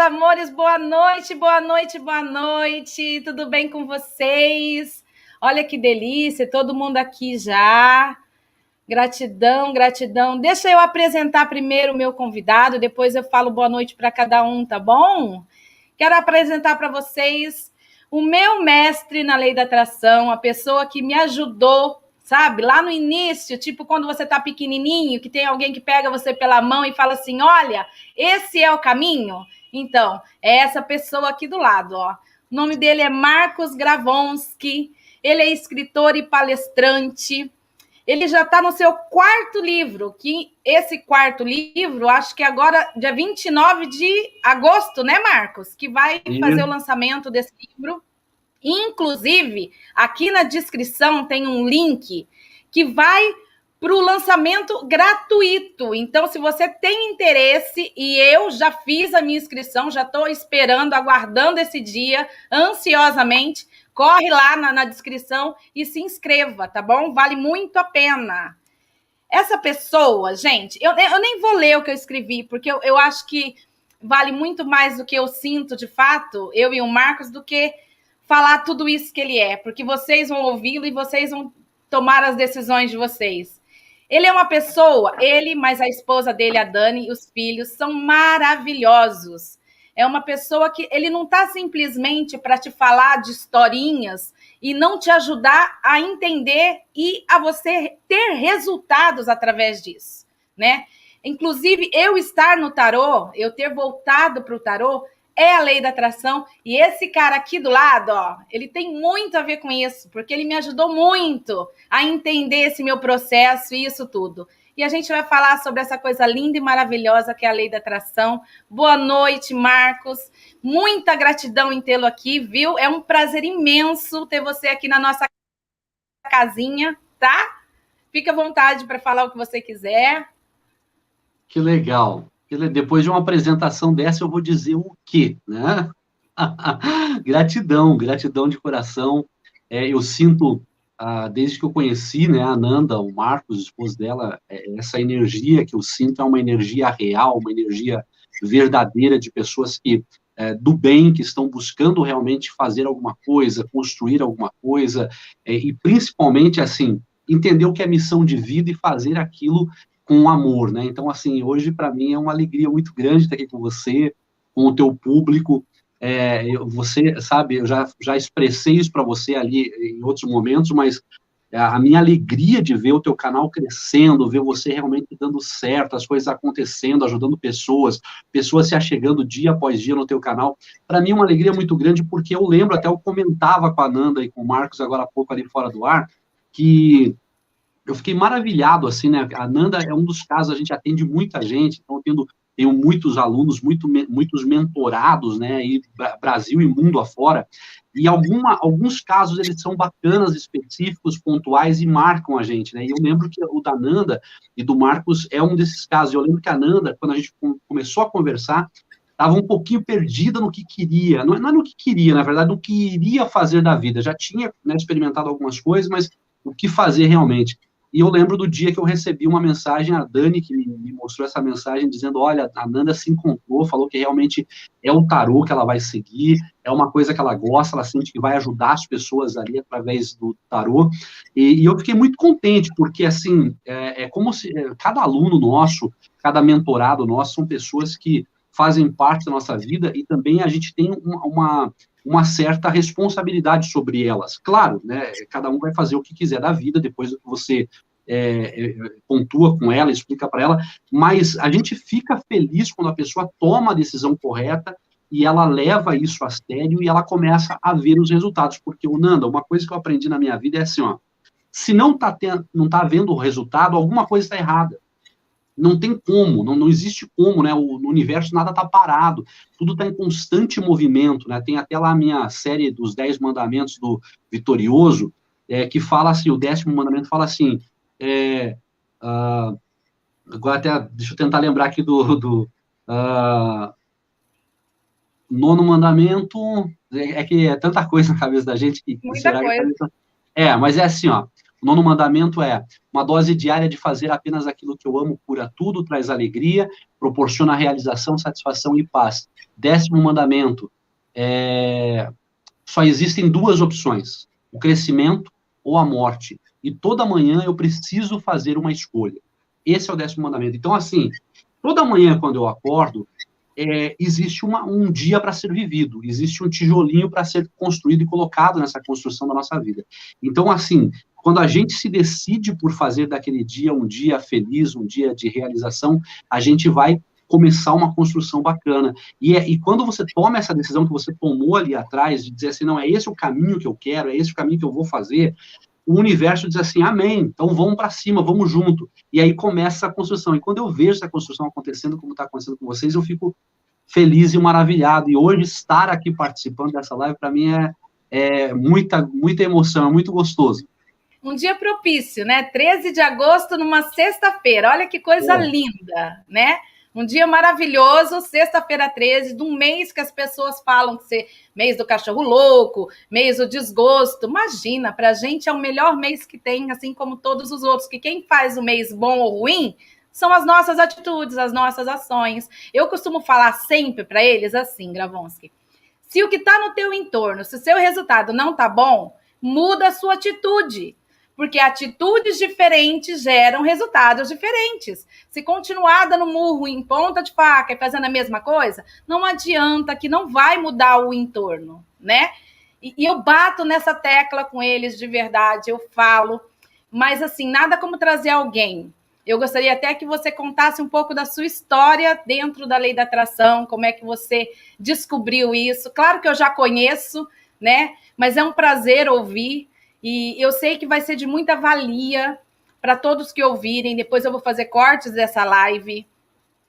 amores, boa noite, boa noite, boa noite. Tudo bem com vocês? Olha que delícia, todo mundo aqui já. Gratidão, gratidão. Deixa eu apresentar primeiro o meu convidado, depois eu falo boa noite para cada um, tá bom? Quero apresentar para vocês o meu mestre na lei da atração, a pessoa que me ajudou, sabe? Lá no início, tipo quando você tá pequenininho, que tem alguém que pega você pela mão e fala assim, olha, esse é o caminho. Então, é essa pessoa aqui do lado, ó. O nome dele é Marcos Gravonsky, ele é escritor e palestrante. Ele já está no seu quarto livro, que esse quarto livro, acho que agora, dia 29 de agosto, né, Marcos? Que vai fazer o lançamento desse livro. Inclusive, aqui na descrição tem um link que vai para o lançamento gratuito. Então, se você tem interesse, e eu já fiz a minha inscrição, já estou esperando, aguardando esse dia, ansiosamente, corre lá na descrição e se inscreva, tá bom? Vale muito a pena. Essa pessoa, gente, eu nem vou ler o que eu escrevi, porque eu acho que vale muito mais do que eu sinto, de fato, eu e o Marcos, do que falar tudo isso que ele é, porque vocês vão ouvi-lo e vocês vão tomar as decisões de vocês. Ele é uma pessoa, ele, mas a esposa dele, a Dani, e os filhos, são maravilhosos. É uma pessoa que ele não está simplesmente para te falar de historinhas e não te ajudar a entender e a você ter resultados através disso, né? Inclusive, eu estar no tarô, eu ter voltado para o tarô, é a lei da atração. E esse cara aqui do lado, ó, ele tem muito a ver com isso, porque ele me ajudou muito a entender esse meu processo e isso tudo. E a gente vai falar sobre essa coisa linda e maravilhosa que é a lei da atração. Boa noite, Marcos. Muita gratidão em tê-lo aqui, viu? É um prazer imenso ter você aqui na nossa casinha, tá? Fica à vontade para falar o que você quiser. Que legal. Depois de uma apresentação dessa, eu vou dizer o quê, né? Gratidão de coração. Eu sinto, desde que eu conheci, né, a Nanda, o Marcos, o esposo dela, essa energia que eu sinto é uma energia real, uma energia verdadeira de pessoas que do bem, que estão buscando realmente fazer alguma coisa, construir alguma coisa, e principalmente, assim, entender o que é missão de vida e fazer aquilo com amor, né? Então, assim, hoje, para mim, é uma alegria muito grande estar aqui com você, com o teu público. Você, sabe, eu já expressei isso para você ali em outros momentos, mas a minha alegria de ver o teu canal crescendo, ver você realmente dando certo, as coisas acontecendo, ajudando pessoas se achegando dia após dia no teu canal, para mim é uma alegria muito grande, porque eu lembro, até eu comentava com a Nanda e com o Marcos agora há pouco ali fora do ar, que eu fiquei maravilhado, assim, né? A Nanda é um dos casos, a gente atende muita gente, então tenho muitos alunos, muitos mentorados, né? E Brasil e mundo afora. E alguns casos, eles são bacanas, específicos, pontuais e marcam a gente, né? E eu lembro que o da Nanda e do Marcos é um desses casos. Eu lembro que a Nanda, quando a gente começou a conversar, estava um pouquinho perdida no que queria. Não é no que queria, na verdade, no que iria fazer da vida. Já tinha, né, experimentado algumas coisas, mas o que fazer realmente. E eu lembro do dia que eu recebi uma mensagem, a Dani, que me mostrou essa mensagem, dizendo, olha, a Nanda se encontrou, falou que realmente é o tarô que ela vai seguir, é uma coisa que ela gosta, ela sente que vai ajudar as pessoas ali através do tarô. E eu fiquei muito contente, porque, assim, como se cada aluno nosso, cada mentorado nosso, são pessoas que fazem parte da nossa vida e também a gente tem uma certa responsabilidade sobre elas. Claro, né, cada um vai fazer o que quiser da vida, depois que você pontua com ela, explica para ela, mas a gente fica feliz quando a pessoa toma a decisão correta e ela leva isso a sério e ela começa a ver os resultados, porque, Nanda, uma coisa que eu aprendi na minha vida é assim, ó, se não tá havendo o resultado, alguma coisa está errada. Não tem como, não existe como, né? No universo nada está parado, tudo está em constante movimento, né? Tem até lá a minha série dos 10 mandamentos do Vitorioso, que fala assim, o 10º mandamento fala assim, agora até, deixa eu tentar lembrar aqui do 9º mandamento, que é tanta coisa na cabeça da gente que Muita será coisa. que mas é assim, ó, O 9º mandamento é: uma dose diária de fazer apenas aquilo que eu amo cura tudo, traz alegria, proporciona realização, satisfação e paz. 10º mandamento: só existem 2 opções, o crescimento ou a morte. E toda manhã eu preciso fazer uma escolha. Esse é o 10º mandamento. Então, assim, toda manhã quando eu acordo, existe um dia para ser vivido, existe um tijolinho para ser construído e colocado nessa construção da nossa vida. Então, assim, quando a gente se decide por fazer daquele dia um dia feliz, um dia de realização, a gente vai começar uma construção bacana. E quando você toma essa decisão que você tomou ali atrás, de dizer assim, não, é esse o caminho que eu quero, é esse o caminho que eu vou fazer, o universo diz assim, amém, então vamos para cima, vamos junto. E aí começa a construção. E quando eu vejo essa construção acontecendo, como está acontecendo com vocês, eu fico feliz e maravilhado. E hoje estar aqui participando dessa live, para mim, é muita emoção, é muito gostoso. Um dia propício, né? 13 de agosto, numa sexta-feira. Olha que coisa linda, né? Um dia maravilhoso, sexta-feira 13, de um mês que as pessoas falam que ser mês do cachorro louco, mês do desgosto. Imagina, para a gente é o melhor mês que tem, assim como todos os outros, que quem faz o mês bom ou ruim são as nossas atitudes, as nossas ações. Eu costumo falar sempre para eles assim, Gravonsky, se o que está no teu entorno, se o seu resultado não está bom, muda a sua atitude. Porque atitudes diferentes geram resultados diferentes. Se continuar dando murro em ponta de faca e fazendo a mesma coisa, não adianta, que não vai mudar o entorno, né? E eu bato nessa tecla com eles de verdade, eu falo, mas assim, nada como trazer alguém. Eu gostaria até que você contasse um pouco da sua história dentro da Lei da Atração, como é que você descobriu isso. Claro que eu já conheço, né? Mas é um prazer ouvir. E eu sei que vai ser de muita valia para todos que ouvirem. Depois eu vou fazer cortes dessa live,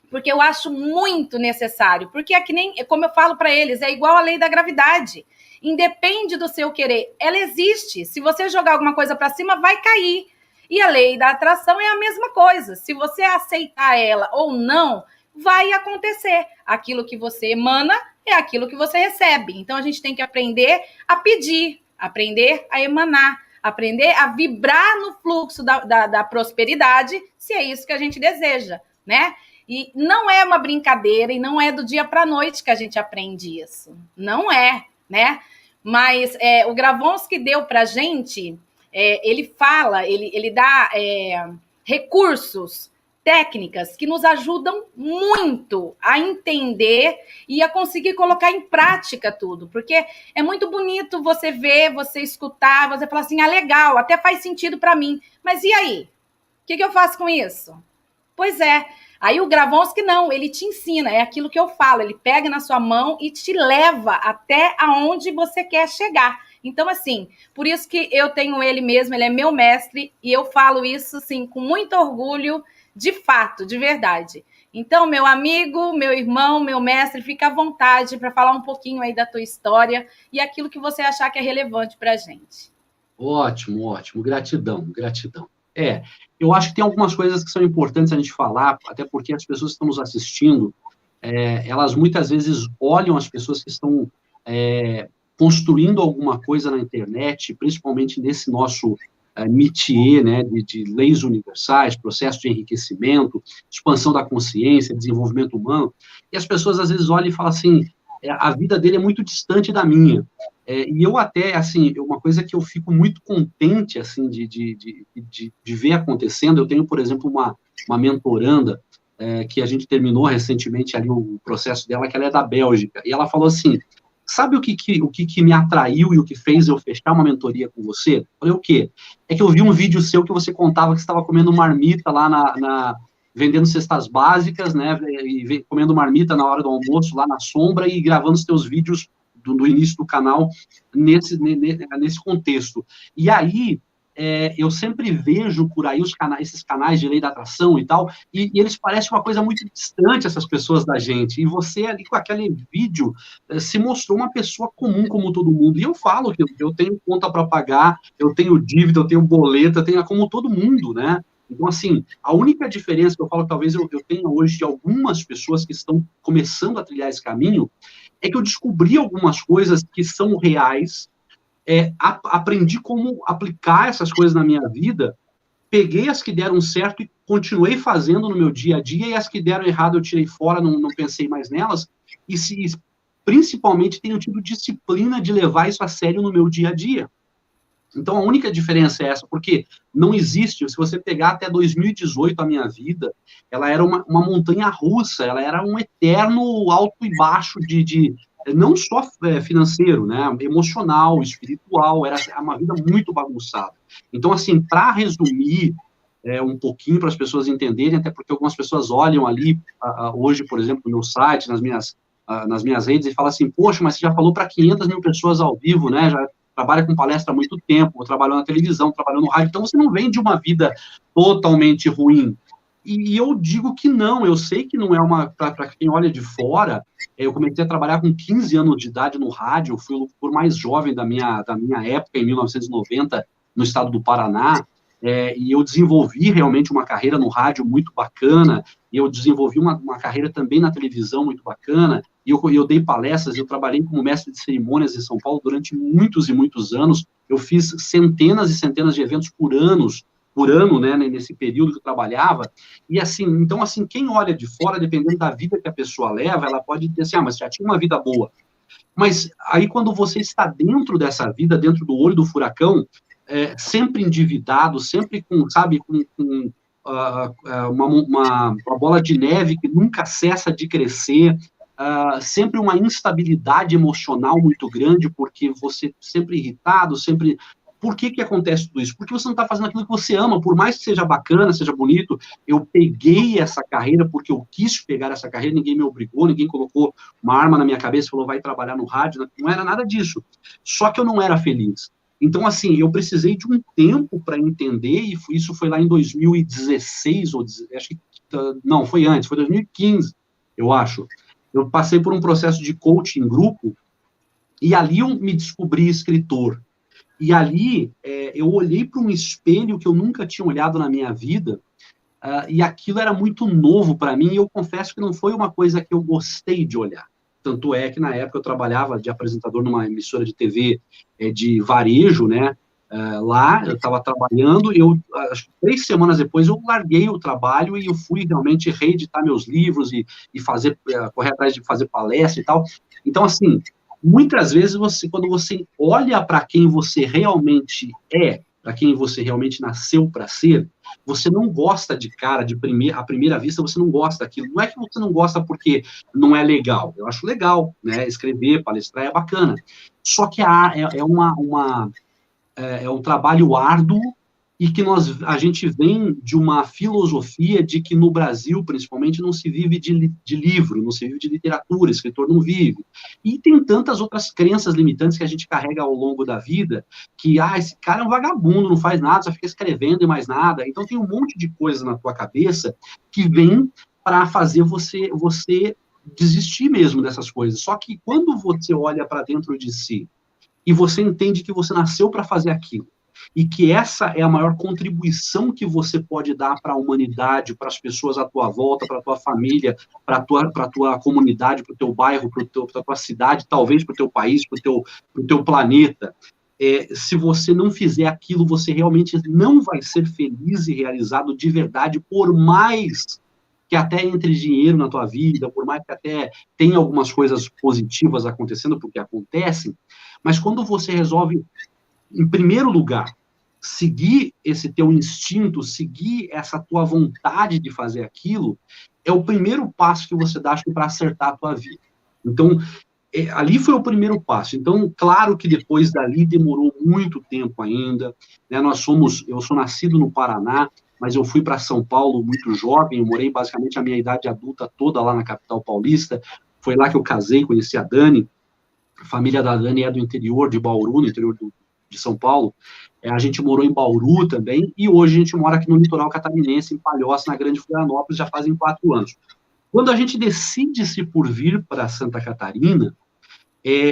porque eu acho muito necessário. Porque é que nem, como eu falo para eles, é igual a lei da gravidade. Independe do seu querer, ela existe. Se você jogar alguma coisa para cima, vai cair. E a lei da atração é a mesma coisa. Se você aceitar ela ou não, vai acontecer. Aquilo que você emana é aquilo que você recebe. Então a gente tem que aprender a pedir, aprender a emanar, aprender a vibrar no fluxo da prosperidade, se é isso que a gente deseja, né? E não é uma brincadeira e não é do dia para a noite que a gente aprende isso. Não é, né? Mas o Gravonsky deu para a gente, ele fala, ele dá recursos, técnicas que nos ajudam muito a entender e a conseguir colocar em prática tudo, porque é muito bonito você ver, você escutar, você falar assim, legal, até faz sentido para mim, mas e aí? O que eu faço com isso? Pois é, aí o Gravonsky não, ele te ensina, é aquilo que eu falo, ele pega na sua mão e te leva até aonde você quer chegar. Então, assim, por isso que eu tenho ele mesmo, ele é meu mestre, e eu falo isso, assim, com muito orgulho, de fato, de verdade. Então, meu amigo, meu irmão, meu mestre, fica à vontade para falar um pouquinho aí da tua história e aquilo que você achar que é relevante para a gente. Ótimo, ótimo. Gratidão, gratidão. Eu acho que tem algumas coisas que são importantes a gente falar, até porque as pessoas que estão nos assistindo, elas muitas vezes olham as pessoas que estão construindo alguma coisa na internet, principalmente nesse nosso métier, né, de leis universais, processo de enriquecimento, expansão da consciência, desenvolvimento humano, e as pessoas às vezes olham e falam assim, a vida dele é muito distante da minha. E eu até, assim, uma coisa que eu fico muito contente, assim, de ver acontecendo, eu tenho, por exemplo, uma mentoranda, que a gente terminou recentemente ali o processo dela, que ela é da Bélgica, e ela falou assim, sabe o que me atraiu e o que fez eu fechar uma mentoria com você? Eu falei, o quê? É que eu vi um vídeo seu que você contava que você estava comendo marmita lá vendendo cestas básicas, né, e comendo marmita na hora do almoço, lá na sombra, e gravando os teus vídeos do início do canal nesse contexto. E aí, eu sempre vejo por aí esses canais de lei da atração e tal, e eles parecem uma coisa muito distante, essas pessoas da gente, e você ali com aquele vídeo se mostrou uma pessoa comum como todo mundo, e eu falo que eu tenho conta para pagar, eu tenho dívida, eu tenho boleto, eu tenho como todo mundo, né? Então, assim, a única diferença que eu falo, talvez eu tenha hoje de algumas pessoas que estão começando a trilhar esse caminho, é que eu descobri algumas coisas que são reais, aprendi como aplicar essas coisas na minha vida, peguei as que deram certo e continuei fazendo no meu dia a dia, e as que deram errado eu tirei fora, não pensei mais nelas, e principalmente tenho tido disciplina de levar isso a sério no meu dia a dia. Então, a única diferença é essa, porque não existe, se você pegar até 2018 a minha vida, ela era uma montanha russa, ela era um eterno alto e baixo não só financeiro, né, emocional, espiritual, era uma vida muito bagunçada. Então, assim, para resumir um pouquinho para as pessoas entenderem, até porque algumas pessoas olham ali, hoje, por exemplo, no meu site, nas minhas redes, e falam assim, poxa, mas você já falou para 500 mil pessoas ao vivo, né, já trabalha com palestra há muito tempo, trabalhou na televisão, trabalhou no rádio, então você não vem de uma vida totalmente ruim. E eu digo que não, eu sei que não é para quem olha de fora, eu comecei a trabalhar com 15 anos de idade no rádio, fui o locutor mais jovem da minha época, em 1990, no estado do Paraná, e eu desenvolvi realmente uma carreira no rádio muito bacana, e eu desenvolvi uma carreira também na televisão muito bacana, e eu dei palestras, eu trabalhei como mestre de cerimônias em São Paulo durante muitos e muitos anos, eu fiz centenas e centenas de eventos por ano, né, nesse período que eu trabalhava, e assim, então, assim, quem olha de fora, dependendo da vida que a pessoa leva, ela pode dizer assim, mas já tinha uma vida boa. Mas aí, quando você está dentro dessa vida, dentro do olho do furacão, sempre endividado, sempre com uma bola de neve que nunca cessa de crescer, sempre uma instabilidade emocional muito grande, porque você sempre irritado, sempre... Por que acontece tudo isso? Porque você não está fazendo aquilo que você ama, por mais que seja bacana, seja bonito. Eu peguei essa carreira porque eu quis pegar essa carreira, ninguém me obrigou, ninguém colocou uma arma na minha cabeça e falou, vai trabalhar no rádio, não era nada disso. Só que eu não era feliz. Então, assim, eu precisei de um tempo para entender, e isso foi lá em 2016, acho que, não, foi antes, foi 2015, eu acho. Eu passei por um processo de coaching em grupo, e ali eu me descobri escritor. E ali eu olhei para um espelho que eu nunca tinha olhado na minha vida, e aquilo era muito novo para mim, e eu confesso que não foi uma coisa que eu gostei de olhar. Tanto é que, na época, eu trabalhava de apresentador numa emissora de TV de varejo, né? Lá, eu estava trabalhando, e acho que 3 semanas depois eu larguei o trabalho e eu fui realmente reeditar meus livros e correr atrás de fazer palestra e tal. Então, assim, muitas vezes, quando você olha para quem você realmente para quem você realmente nasceu para ser, você não gosta de cara, à primeira vista, você não gosta daquilo. Não é que você não gosta porque não é legal. Eu acho legal, né? Escrever, palestrar é bacana. Só que é um trabalho árduo, e que a gente vem de uma filosofia de que no Brasil, principalmente, não se vive de livro, não se vive de literatura, escritor não vive. E tem tantas outras crenças limitantes que a gente carrega ao longo da vida, que, esse cara é um vagabundo, não faz nada, só fica escrevendo e mais nada. Então tem um monte de coisa na tua cabeça que vem para fazer você desistir mesmo dessas coisas. Só que quando você olha para dentro de si, e você entende que você nasceu para fazer aquilo, e que essa é a maior contribuição que você pode dar para a humanidade, para as pessoas à tua volta, para a tua família, para a tua comunidade, para o teu bairro, para a tua cidade, talvez para o teu país, para o teu planeta. Se você não fizer aquilo, você realmente não vai ser feliz e realizado de verdade, por mais que até entre dinheiro na tua vida, por mais que até tenha algumas coisas positivas acontecendo, porque acontecem, mas quando você resolve, em primeiro lugar, seguir esse teu instinto, seguir essa tua vontade de fazer aquilo, é o primeiro passo que você dá para acertar a tua vida. Então, ali foi o primeiro passo. Então, claro que depois dali demorou muito tempo ainda, né? Eu sou nascido no Paraná, mas eu fui para São Paulo muito jovem, eu morei basicamente a minha idade adulta toda lá na capital paulista, foi lá que eu casei, conheci a Dani. A família da Dani é do interior de Bauru, no interior de São Paulo. A gente morou em Bauru também, e hoje a gente mora aqui no litoral catarinense, em Palhoça, na Grande Florianópolis, já fazem 4 anos. Quando a gente decide-se por vir para Santa Catarina,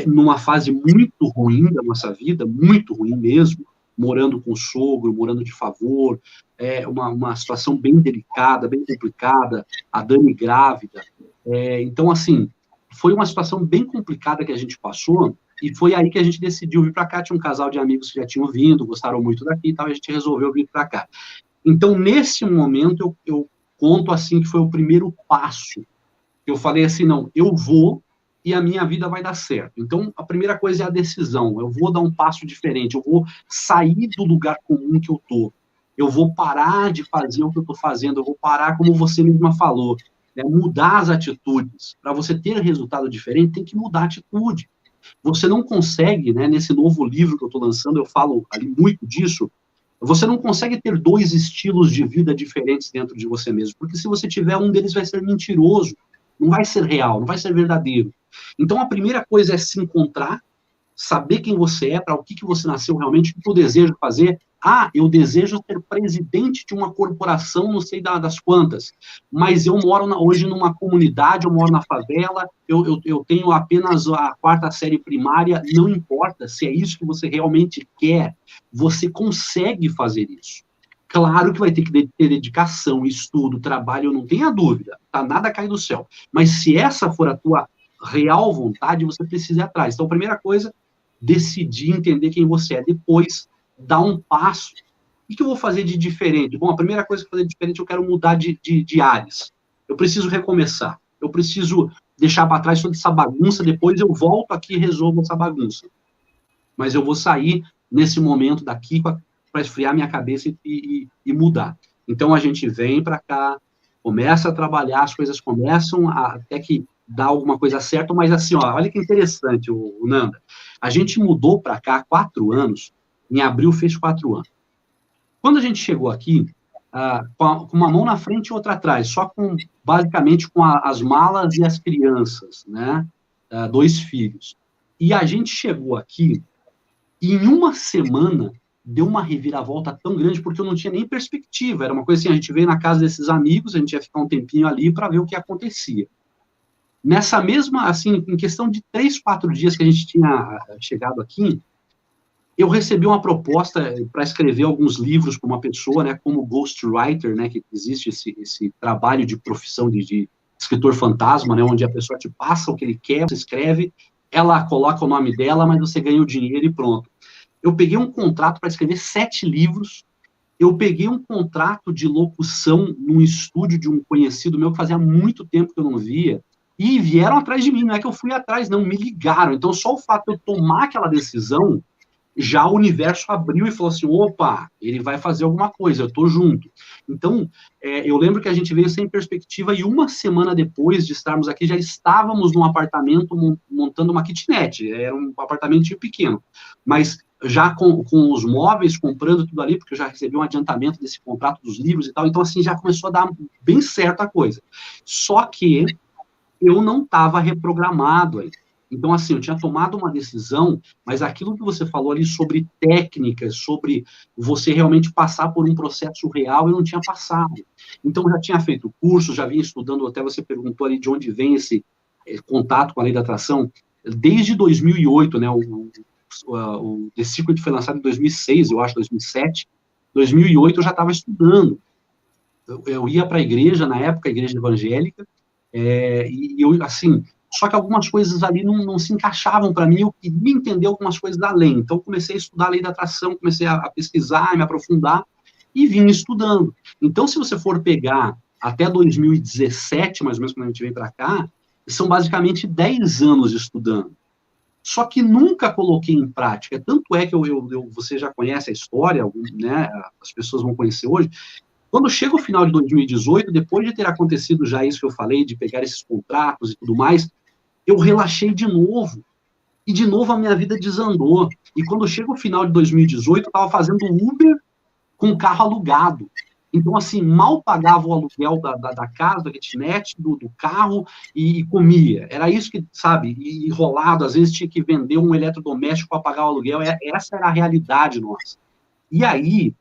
numa fase muito ruim da nossa vida, muito ruim mesmo, morando com o sogro, morando de favor, uma situação bem delicada, bem complicada, a Dani grávida. Então, assim, foi uma situação bem complicada que a gente passou, E foi aí que a gente decidiu vir para cá. Tinha um casal de amigos que já tinham vindo, gostaram muito daqui e tal, a gente resolveu vir para cá. Então, nesse momento, eu conto assim que foi o primeiro passo. Eu falei assim, não, eu vou e a minha vida vai dar certo. Então, a primeira coisa é a decisão. Eu vou dar um passo diferente, eu vou sair do lugar comum que eu estou. Eu vou parar de fazer o que eu estou fazendo, eu vou parar, como você mesma falou, né, mudar as atitudes. Para você ter resultado diferente, tem que mudar a atitude. Você não consegue, né, nesse novo livro que eu estou lançando, eu falo ali muito disso, você não consegue ter dois estilos de vida diferentes dentro de você mesmo, porque se você tiver um deles vai ser mentiroso, não vai ser real, não vai ser verdadeiro. Então, a primeira coisa é se encontrar, saber quem você é, para o que você nasceu realmente, o que eu desejo fazer. Ah, eu desejo ser presidente de uma corporação, não sei das quantas, mas eu moro hoje numa comunidade, eu moro na favela, eu tenho apenas a 4ª série primária, não importa se é isso que você realmente quer, você consegue fazer isso. Claro que vai ter que ter dedicação, estudo, trabalho, não tenha dúvida, tá? Nada cai do céu. Mas se essa for a tua real vontade, você precisa ir atrás. Então, a primeira coisa, decidir entender quem você é. Depois, dar um passo. O que eu vou fazer de diferente? Bom, a primeira coisa que eu vou fazer de diferente, eu quero mudar de áreas. Eu preciso recomeçar. Eu preciso deixar para trás toda essa bagunça, depois eu volto aqui e resolvo essa bagunça. Mas eu vou sair nesse momento daqui para esfriar minha cabeça e mudar. Então, a gente vem para cá, começa a trabalhar, as coisas começam até que dá alguma coisa certa, mas assim, ó, olha que interessante, o Nanda. A gente mudou para cá há 4 anos, em abril fez 4 anos. Quando a gente chegou aqui, com uma mão na frente e outra atrás, só basicamente com as malas e as crianças, né? 2 filhos. E a gente chegou aqui, e em uma semana, deu uma reviravolta tão grande, porque eu não tinha nem perspectiva. Era uma coisa assim, a gente veio na casa desses amigos, a gente ia ficar um tempinho ali para ver o que acontecia. Nessa mesma, assim, em questão de 3, 4 dias que a gente tinha chegado aqui, eu recebi uma proposta para escrever alguns livros para uma pessoa, né, como ghostwriter, né, que existe esse trabalho de profissão de escritor fantasma, né, onde a pessoa te passa o que ele quer, você escreve, ela coloca o nome dela, mas você ganha o dinheiro e pronto. Eu peguei um contrato para escrever 7 livros, eu peguei um contrato de locução num estúdio de um conhecido meu que fazia muito tempo que eu não via, e vieram atrás de mim, não é que eu fui atrás, não, me ligaram. Então, só o fato de eu tomar aquela decisão, já o universo abriu e falou assim, opa, ele vai fazer alguma coisa, eu tô junto. Então, eu lembro que a gente veio sem perspectiva e uma semana depois de estarmos aqui, já estávamos num apartamento montando uma kitnet, era um apartamentinho pequeno, mas já com os móveis, comprando tudo ali, porque eu já recebi um adiantamento desse contrato dos livros e tal, então assim, já começou a dar bem certo a coisa. Só que eu não estava reprogramado aí. Então, assim, eu tinha tomado uma decisão, mas aquilo que você falou ali sobre técnicas, sobre você realmente passar por um processo real, eu não tinha passado. Então, eu já tinha feito curso, já vinha estudando, até você perguntou ali de onde vem esse contato com a lei da atração. Desde 2008, né, o The Secret foi lançado em 2006, eu acho, 2007. 2008 eu já estava estudando. Eu ia para a igreja, na época, a igreja evangélica, e eu, assim, só que algumas coisas ali não se encaixavam para mim, eu queria entender algumas coisas da lei, então comecei a estudar a lei da atração, comecei a pesquisar, me aprofundar, e vim estudando. Então, se você for pegar até 2017, mais ou menos, quando a gente vem para cá, são basicamente 10 anos estudando. Só que nunca coloquei em prática, tanto é que você já conhece a história, né, as pessoas vão conhecer hoje. Quando chega o final de 2018, depois de ter acontecido já isso que eu falei, de pegar esses contratos e tudo mais, eu relaxei de novo. E de novo a minha vida desandou. E quando chega o final de 2018, eu estava fazendo Uber com o carro alugado. Então, assim, mal pagava o aluguel da casa, da kitnet, do carro, e comia. Era isso que, sabe, e enrolado, às vezes tinha que vender um eletrodoméstico para pagar o aluguel. Essa era a realidade nossa. E aí,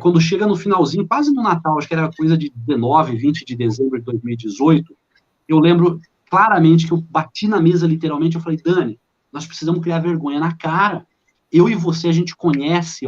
quando chega no finalzinho, quase no Natal, acho que era coisa de 19, 20 de dezembro de 2018, eu lembro claramente que eu bati na mesa, literalmente, eu falei, Dani, nós precisamos criar vergonha na cara. Eu e você, a gente conhece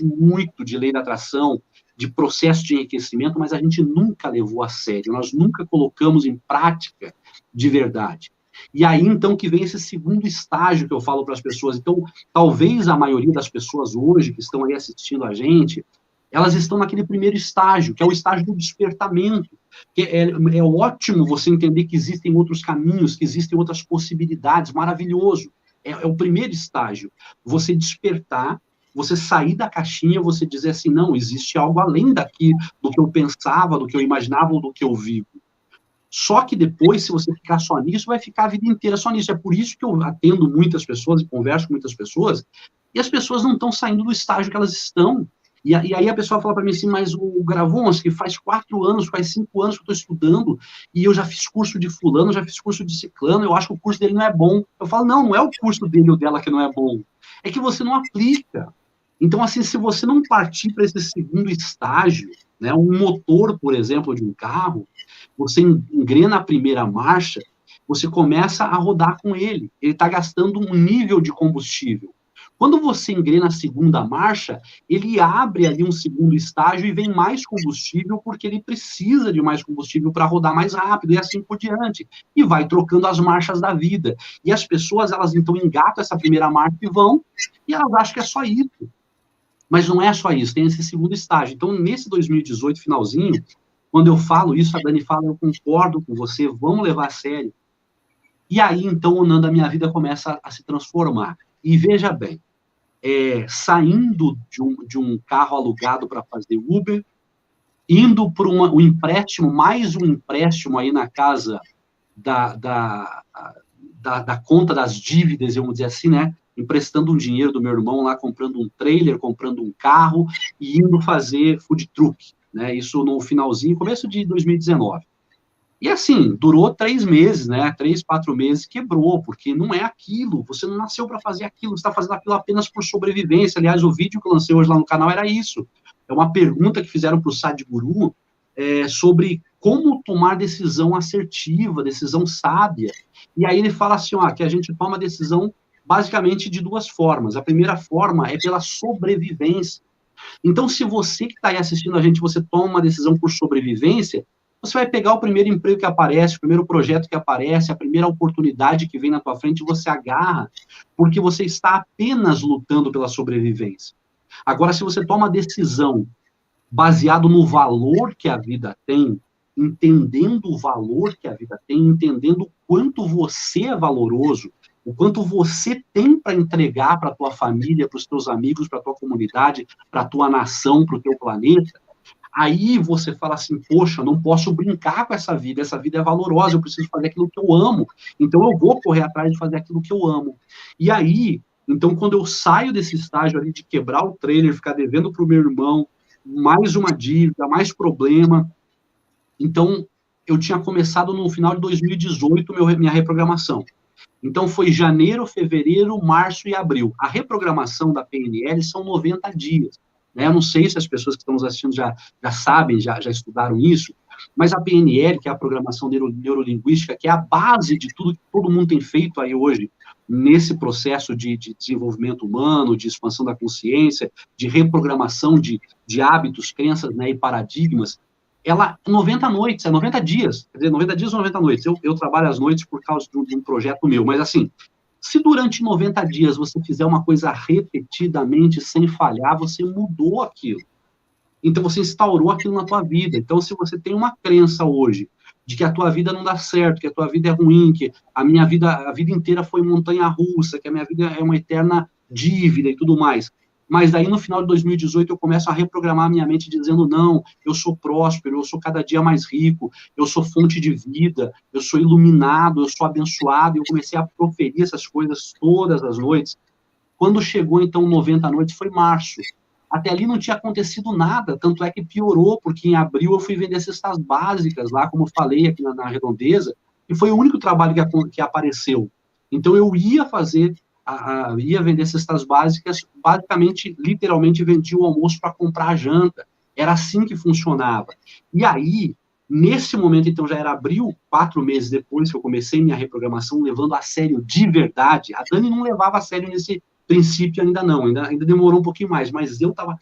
muito de lei da atração, de processo de enriquecimento, mas a gente nunca levou a sério, nós nunca colocamos em prática de verdade. E aí, então, que vem esse segundo estágio que eu falo para as pessoas. Então, talvez a maioria das pessoas hoje que estão aí assistindo a gente, elas estão naquele primeiro estágio, que é o estágio do despertamento. Que é ótimo você entender que existem outros caminhos, que existem outras possibilidades, maravilhoso. É o primeiro estágio. Você despertar, você sair da caixinha, você dizer assim, não, existe algo além daqui, do que eu pensava, do que eu imaginava ou do que eu vivo. Só que depois, se você ficar só nisso, vai ficar a vida inteira só nisso. É por isso que eu atendo muitas pessoas e converso com muitas pessoas, e as pessoas não estão saindo do estágio que elas estão. E aí a pessoa fala para mim assim, mas o Gravons, que faz 4 anos, faz 5 anos que eu estou estudando, e eu já fiz curso de fulano, já fiz curso de ciclano, eu acho que o curso dele não é bom. Eu falo, não, não é o curso dele ou dela que não é bom. É que você não aplica. Então, assim, se você não partir para esse segundo estágio, né, um motor, por exemplo, de um carro, você engrena a primeira marcha, você começa a rodar com ele. Ele está gastando um nível de combustível. Quando você engrena a segunda marcha, ele abre ali um segundo estágio e vem mais combustível, porque ele precisa de mais combustível para rodar mais rápido, e assim por diante. E vai trocando as marchas da vida. E as pessoas, elas então engatam essa primeira marcha e vão, e elas acham que é só isso. Mas não é só isso, tem esse segundo estágio. Então, nesse 2018, finalzinho, quando eu falo isso, a Dani fala, eu concordo com você, vamos levar a sério. E aí, então, Nanda, a minha vida começa a se transformar. E veja bem, saindo de um carro alugado para fazer Uber, indo para um empréstimo, mais um empréstimo aí na casa da conta das dívidas, vamos dizer assim, né? Emprestando um dinheiro do meu irmão lá, comprando um trailer, comprando um carro e indo fazer food truck, né? Isso no finalzinho, começo de 2019. E assim, durou 3 meses, né? 3, 4 meses, quebrou, porque não é aquilo, você não nasceu para fazer aquilo, você está fazendo aquilo apenas por sobrevivência. Aliás, o vídeo que eu lancei hoje lá no canal era isso. É uma pergunta que fizeram para o Sadhguru sobre como tomar decisão assertiva, decisão sábia. E aí ele fala assim, ó, que a gente toma decisão basicamente de 2 formas. A primeira forma é pela sobrevivência. Então, se você que está aí assistindo a gente, você toma uma decisão por sobrevivência, você vai pegar o primeiro emprego que aparece, o primeiro projeto que aparece, a primeira oportunidade que vem na tua frente, você agarra, porque você está apenas lutando pela sobrevivência. Agora, se você toma a decisão baseado no valor que a vida tem, entendendo o valor que a vida tem, entendendo o quanto você é valoroso, o quanto você tem para entregar para a tua família, para os teus amigos, para a tua comunidade, para a tua nação, para o teu planeta, aí você fala assim, poxa, não posso brincar com essa vida é valorosa, eu preciso fazer aquilo que eu amo, então eu vou correr atrás de fazer aquilo que eu amo. E aí, então, quando eu saio desse estágio ali de quebrar o trailer, ficar devendo para o meu irmão, mais uma dívida, mais problema, então, eu tinha começado no final de 2018 minha reprogramação. Então, foi janeiro, fevereiro, março e abril. A reprogramação da PNL são 90 dias. Né? Eu não sei se as pessoas que estão nos assistindo já sabem, já estudaram isso, mas a PNL, que é a programação neurolinguística, que é a base de tudo que todo mundo tem feito aí hoje, nesse processo de desenvolvimento humano, de expansão da consciência, de reprogramação de hábitos, crenças, né, e paradigmas, ela 90 noites, 90 dias, quer dizer, 90 dias ou 90 noites. Eu trabalho às noites por causa de um projeto meu, mas assim, se durante 90 dias você fizer uma coisa repetidamente, sem falhar, você mudou aquilo. Então, você instaurou aquilo na tua vida. Então, se você tem uma crença hoje de que a tua vida não dá certo, que a tua vida é ruim, que a vida inteira foi montanha-russa, que a minha vida é uma eterna dívida e tudo mais. Mas daí, no final de 2018, eu começo a reprogramar a minha mente dizendo, não, eu sou próspero, eu sou cada dia mais rico, eu sou fonte de vida, eu sou iluminado, eu sou abençoado, e eu comecei a proferir essas coisas todas as noites. Quando chegou, então, 90 noites, foi março. Até ali não tinha acontecido nada, tanto é que piorou, porque em abril eu fui vender cestas básicas lá, como eu falei aqui na Redondeza, e foi o único trabalho que apareceu. Então, eu ia fazer, ia vender cestas básicas, basicamente, literalmente, vendia o almoço para comprar a janta. Era assim que funcionava. E aí, nesse momento, então, já era abril, 4 meses depois que eu comecei minha reprogramação, levando a sério de verdade. A Dani não levava a sério nesse princípio ainda não, ainda demorou um pouquinho mais, mas eu tava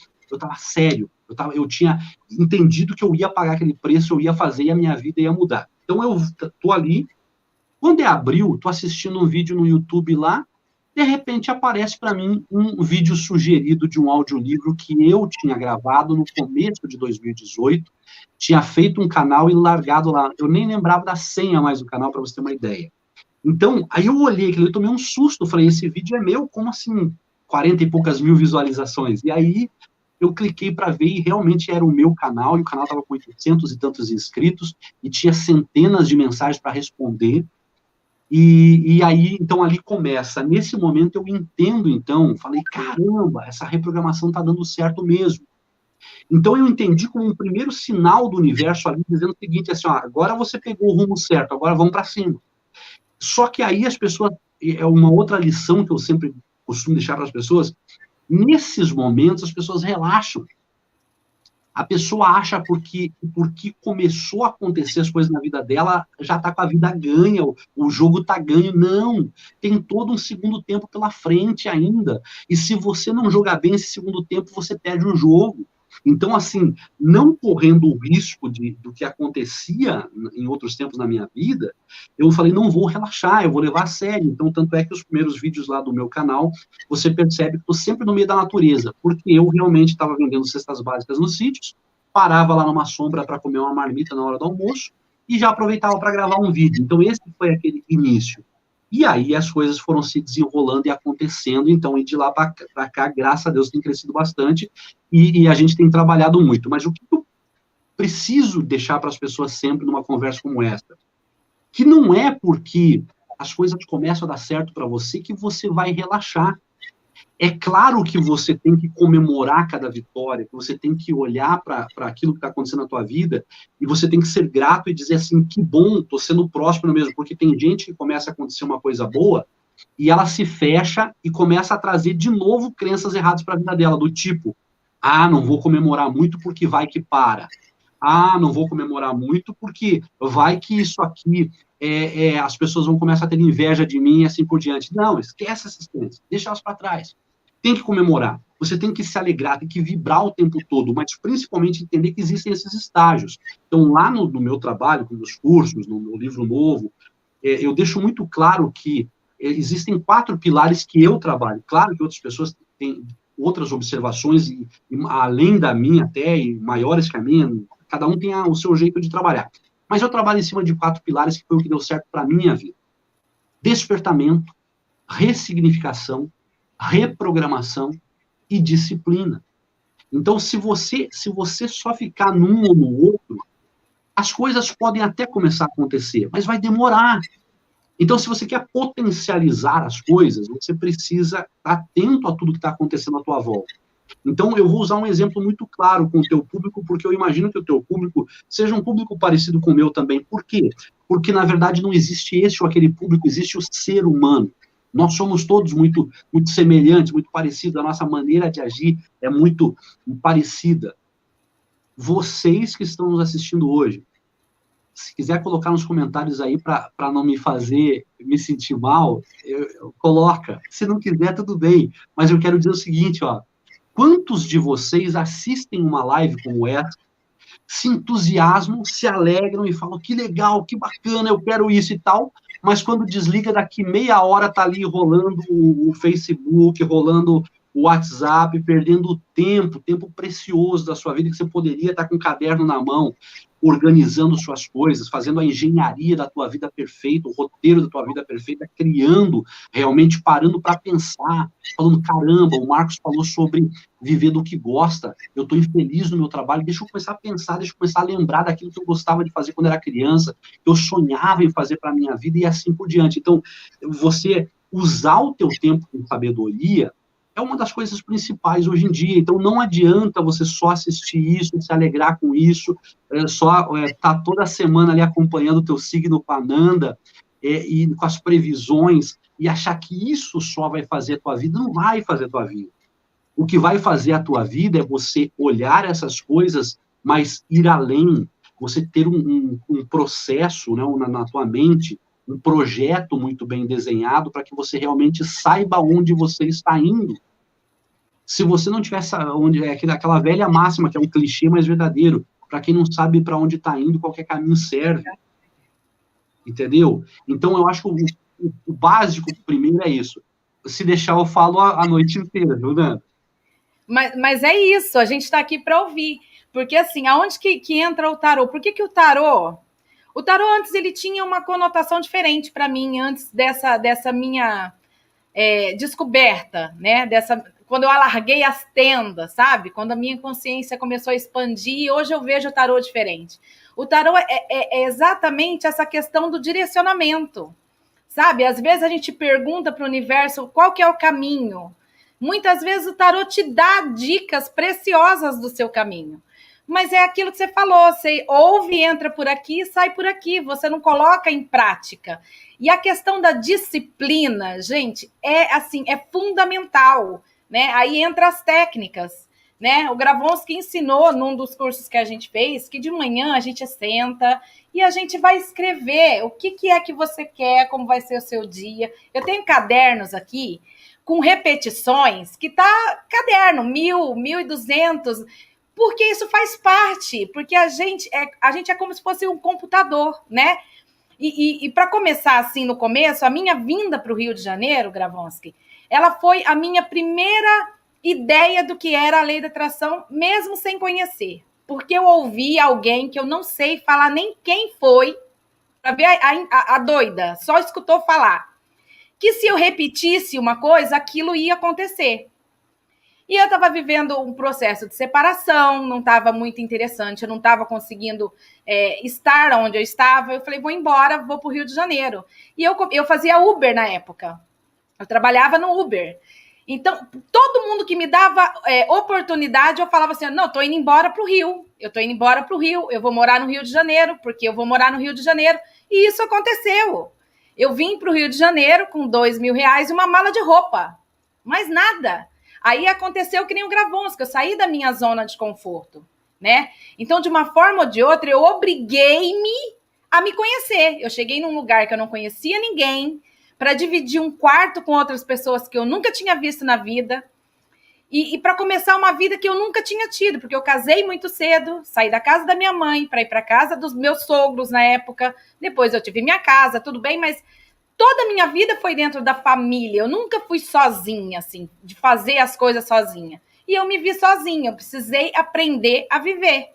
sério, eu tinha entendido que eu ia pagar aquele preço, eu ia fazer e a minha vida ia mudar. Então eu tô ali, Quando é abril, tô assistindo um vídeo no YouTube lá, de repente aparece para mim um vídeo sugerido de um audiolivro que eu tinha gravado no começo de 2018, tinha feito um canal e largado lá. Eu nem lembrava da senha mais do canal, para você ter uma ideia. Então, aí eu olhei aquilo, eu tomei um susto, falei, esse vídeo é meu, como assim 40 e poucas mil visualizações? E aí eu cliquei para ver e realmente era o meu canal, e o canal estava com 800 e tantos inscritos, e tinha centenas de mensagens para responder. E aí, então, ali começa. Nesse momento, eu entendo, então, falei, caramba, essa reprogramação está dando certo mesmo. Então, eu entendi como um primeiro sinal do universo ali, dizendo o seguinte, assim, ó, agora você pegou o rumo certo, agora vamos para cima. Só que aí as pessoas, é uma outra lição que eu sempre costumo deixar para as pessoas, nesses momentos as pessoas relaxam. A pessoa acha porque começou a acontecer as coisas na vida dela, já está com a vida ganha, o jogo está ganho. Não, tem todo um segundo tempo pela frente ainda. E se você não jogar bem esse segundo tempo, você perde o jogo. Então, assim, não correndo o risco do que acontecia em outros tempos na minha vida, eu falei, não vou relaxar, eu vou levar a sério. Então, tanto é que os primeiros vídeos lá do meu canal, você percebe que estou sempre no meio da natureza, porque eu realmente estava vendendo cestas básicas nos sítios, parava lá numa sombra para comer uma marmita na hora do almoço, e já aproveitava para gravar um vídeo. Então, esse foi aquele início. E aí as coisas foram se desenrolando e acontecendo, então, e de lá para cá, graças a Deus, tem crescido bastante, e a gente tem trabalhado muito. Mas o que eu preciso deixar para as pessoas sempre numa conversa como essa? Que não é porque as coisas começam a dar certo para você que você vai relaxar. É claro que você tem que comemorar cada vitória, que você tem que olhar para aquilo que está acontecendo na tua vida e você tem que ser grato e dizer assim, que bom, estou sendo próspero mesmo, porque tem gente que começa a acontecer uma coisa boa e ela se fecha e começa a trazer de novo crenças erradas para a vida dela, do tipo, ah, não vou comemorar muito porque vai que para. Ah, não vou comemorar muito porque vai que isso aqui, as pessoas vão começar a ter inveja de mim e assim por diante. Não, esquece essas crenças, deixa elas para trás. Tem que comemorar, você tem que se alegrar, tem que vibrar o tempo todo, mas principalmente entender que existem esses estágios. Então, lá no meu trabalho, com meus cursos, no meu livro novo, eu deixo muito claro que existem 4 pilares que eu trabalho. Claro que outras pessoas têm outras observações, e além da minha até, e maiores que a minha, cada um tem o seu jeito de trabalhar. Mas eu trabalho em cima de 4 pilares que foi o que deu certo para a minha vida. Despertamento, ressignificação, reprogramação e disciplina. Então, se você só ficar num ou no outro, as coisas podem até começar a acontecer, mas vai demorar. Então, se você quer potencializar as coisas, você precisa estar atento a tudo que está acontecendo à tua volta. Então, eu vou usar um exemplo muito claro com o teu público, porque eu imagino que o teu público seja um público parecido com o meu também. Por quê? Porque, na verdade, não existe esse ou aquele público, existe o ser humano. Nós somos todos muito, muito semelhantes, muito parecidos, a nossa maneira de agir é muito parecida. Vocês que estão nos assistindo hoje, se quiser colocar nos comentários aí para não me fazer me sentir mal, coloca. Se não quiser, tudo bem. Mas eu quero dizer o seguinte, ó. Quantos de vocês assistem uma live como essa, se entusiasmam, se alegram e falam que legal, que bacana, eu quero isso e tal, mas quando desliga, daqui meia hora tá ali rolando o Facebook, rolando o WhatsApp, perdendo tempo precioso da sua vida, que você poderia estar com um caderno na mão, organizando suas coisas, fazendo a engenharia da tua vida perfeita, o roteiro da tua vida perfeita, criando, realmente parando para pensar, falando, caramba, o Marcos falou sobre viver do que gosta, eu estou infeliz no meu trabalho, deixa eu começar a pensar, deixa eu começar a lembrar daquilo que eu gostava de fazer quando era criança, que eu sonhava em fazer para a minha vida e assim por diante. Então, você usar o teu tempo com sabedoria é uma das coisas principais hoje em dia. Então, não adianta você só assistir isso, se alegrar com isso, tá toda semana ali acompanhando o teu signo com a Nanda, e com as previsões, e achar que isso só vai fazer a tua vida. Não vai fazer a tua vida. O que vai fazer a tua vida é você olhar essas coisas, mas ir além, você ter um processo, né, na tua mente, um projeto muito bem desenhado para que você realmente saiba onde você está indo. Se você não tivesse onde aquela velha máxima, que é um clichê mais verdadeiro, para quem não sabe para onde está indo, qualquer caminho serve. entendeu? Então, eu acho que o básico primeiro é isso. Se deixar, eu falo a noite inteira, viu, Dan? Mas é isso, a gente está aqui para ouvir. Porque, assim, aonde que entra o tarô? Por que o tarô? O tarô antes ele tinha uma conotação diferente para mim, antes dessa minha descoberta, né? Quando eu alarguei as tendas, sabe? Quando a minha consciência começou a expandir, hoje eu vejo o tarô diferente. O tarô é exatamente essa questão do direcionamento, sabe? Às vezes a gente pergunta para o universo qual que é o caminho. Muitas vezes o tarô te dá dicas preciosas do seu caminho. Mas é aquilo que você falou, você ouve, entra por aqui, sai por aqui, você não coloca em prática. E a questão da disciplina, gente, é fundamental, né? Aí entra as técnicas, né? O Gravonsky ensinou num dos cursos que a gente fez que de manhã a gente senta e a gente vai escrever o que é que você quer, como vai ser o seu dia. Eu tenho cadernos aqui com repetições que tá caderno 1.000, 1.200, porque isso faz parte, porque a gente é como se fosse um computador, né? E para começar assim no começo, a minha vinda para o Rio de Janeiro, Gravonsky, ela foi a minha primeira ideia do que era a lei da atração, mesmo sem conhecer. Porque eu ouvi alguém que eu não sei falar nem quem foi, para ver a doida, só escutou falar, que se eu repetisse uma coisa, aquilo ia acontecer. E eu estava vivendo um processo de separação, não estava muito interessante, eu não estava conseguindo estar onde eu estava. Eu falei, vou embora, vou para o Rio de Janeiro. E eu fazia Uber na época, eu trabalhava no Uber. Então, todo mundo que me dava oportunidade, eu falava assim, não, estou indo embora para o Rio, eu vou morar no Rio de Janeiro, porque eu vou morar no Rio de Janeiro. E isso aconteceu. Eu vim para o Rio de Janeiro com R$2.000 e uma mala de roupa, mais nada. Aí aconteceu que nem o Gravonsky, eu saí da minha zona de conforto, né? Então, de uma forma ou de outra, eu obriguei-me a me conhecer. Eu cheguei num lugar que eu não conhecia ninguém, para dividir um quarto com outras pessoas que eu nunca tinha visto na vida, e para começar uma vida que eu nunca tinha tido, porque eu casei muito cedo, saí da casa da minha mãe para ir para a casa dos meus sogros na época, depois eu tive minha casa, tudo bem, mas toda a minha vida foi dentro da família. Eu nunca fui sozinha, assim, de fazer as coisas sozinha. E eu me vi sozinha, eu precisei aprender a viver.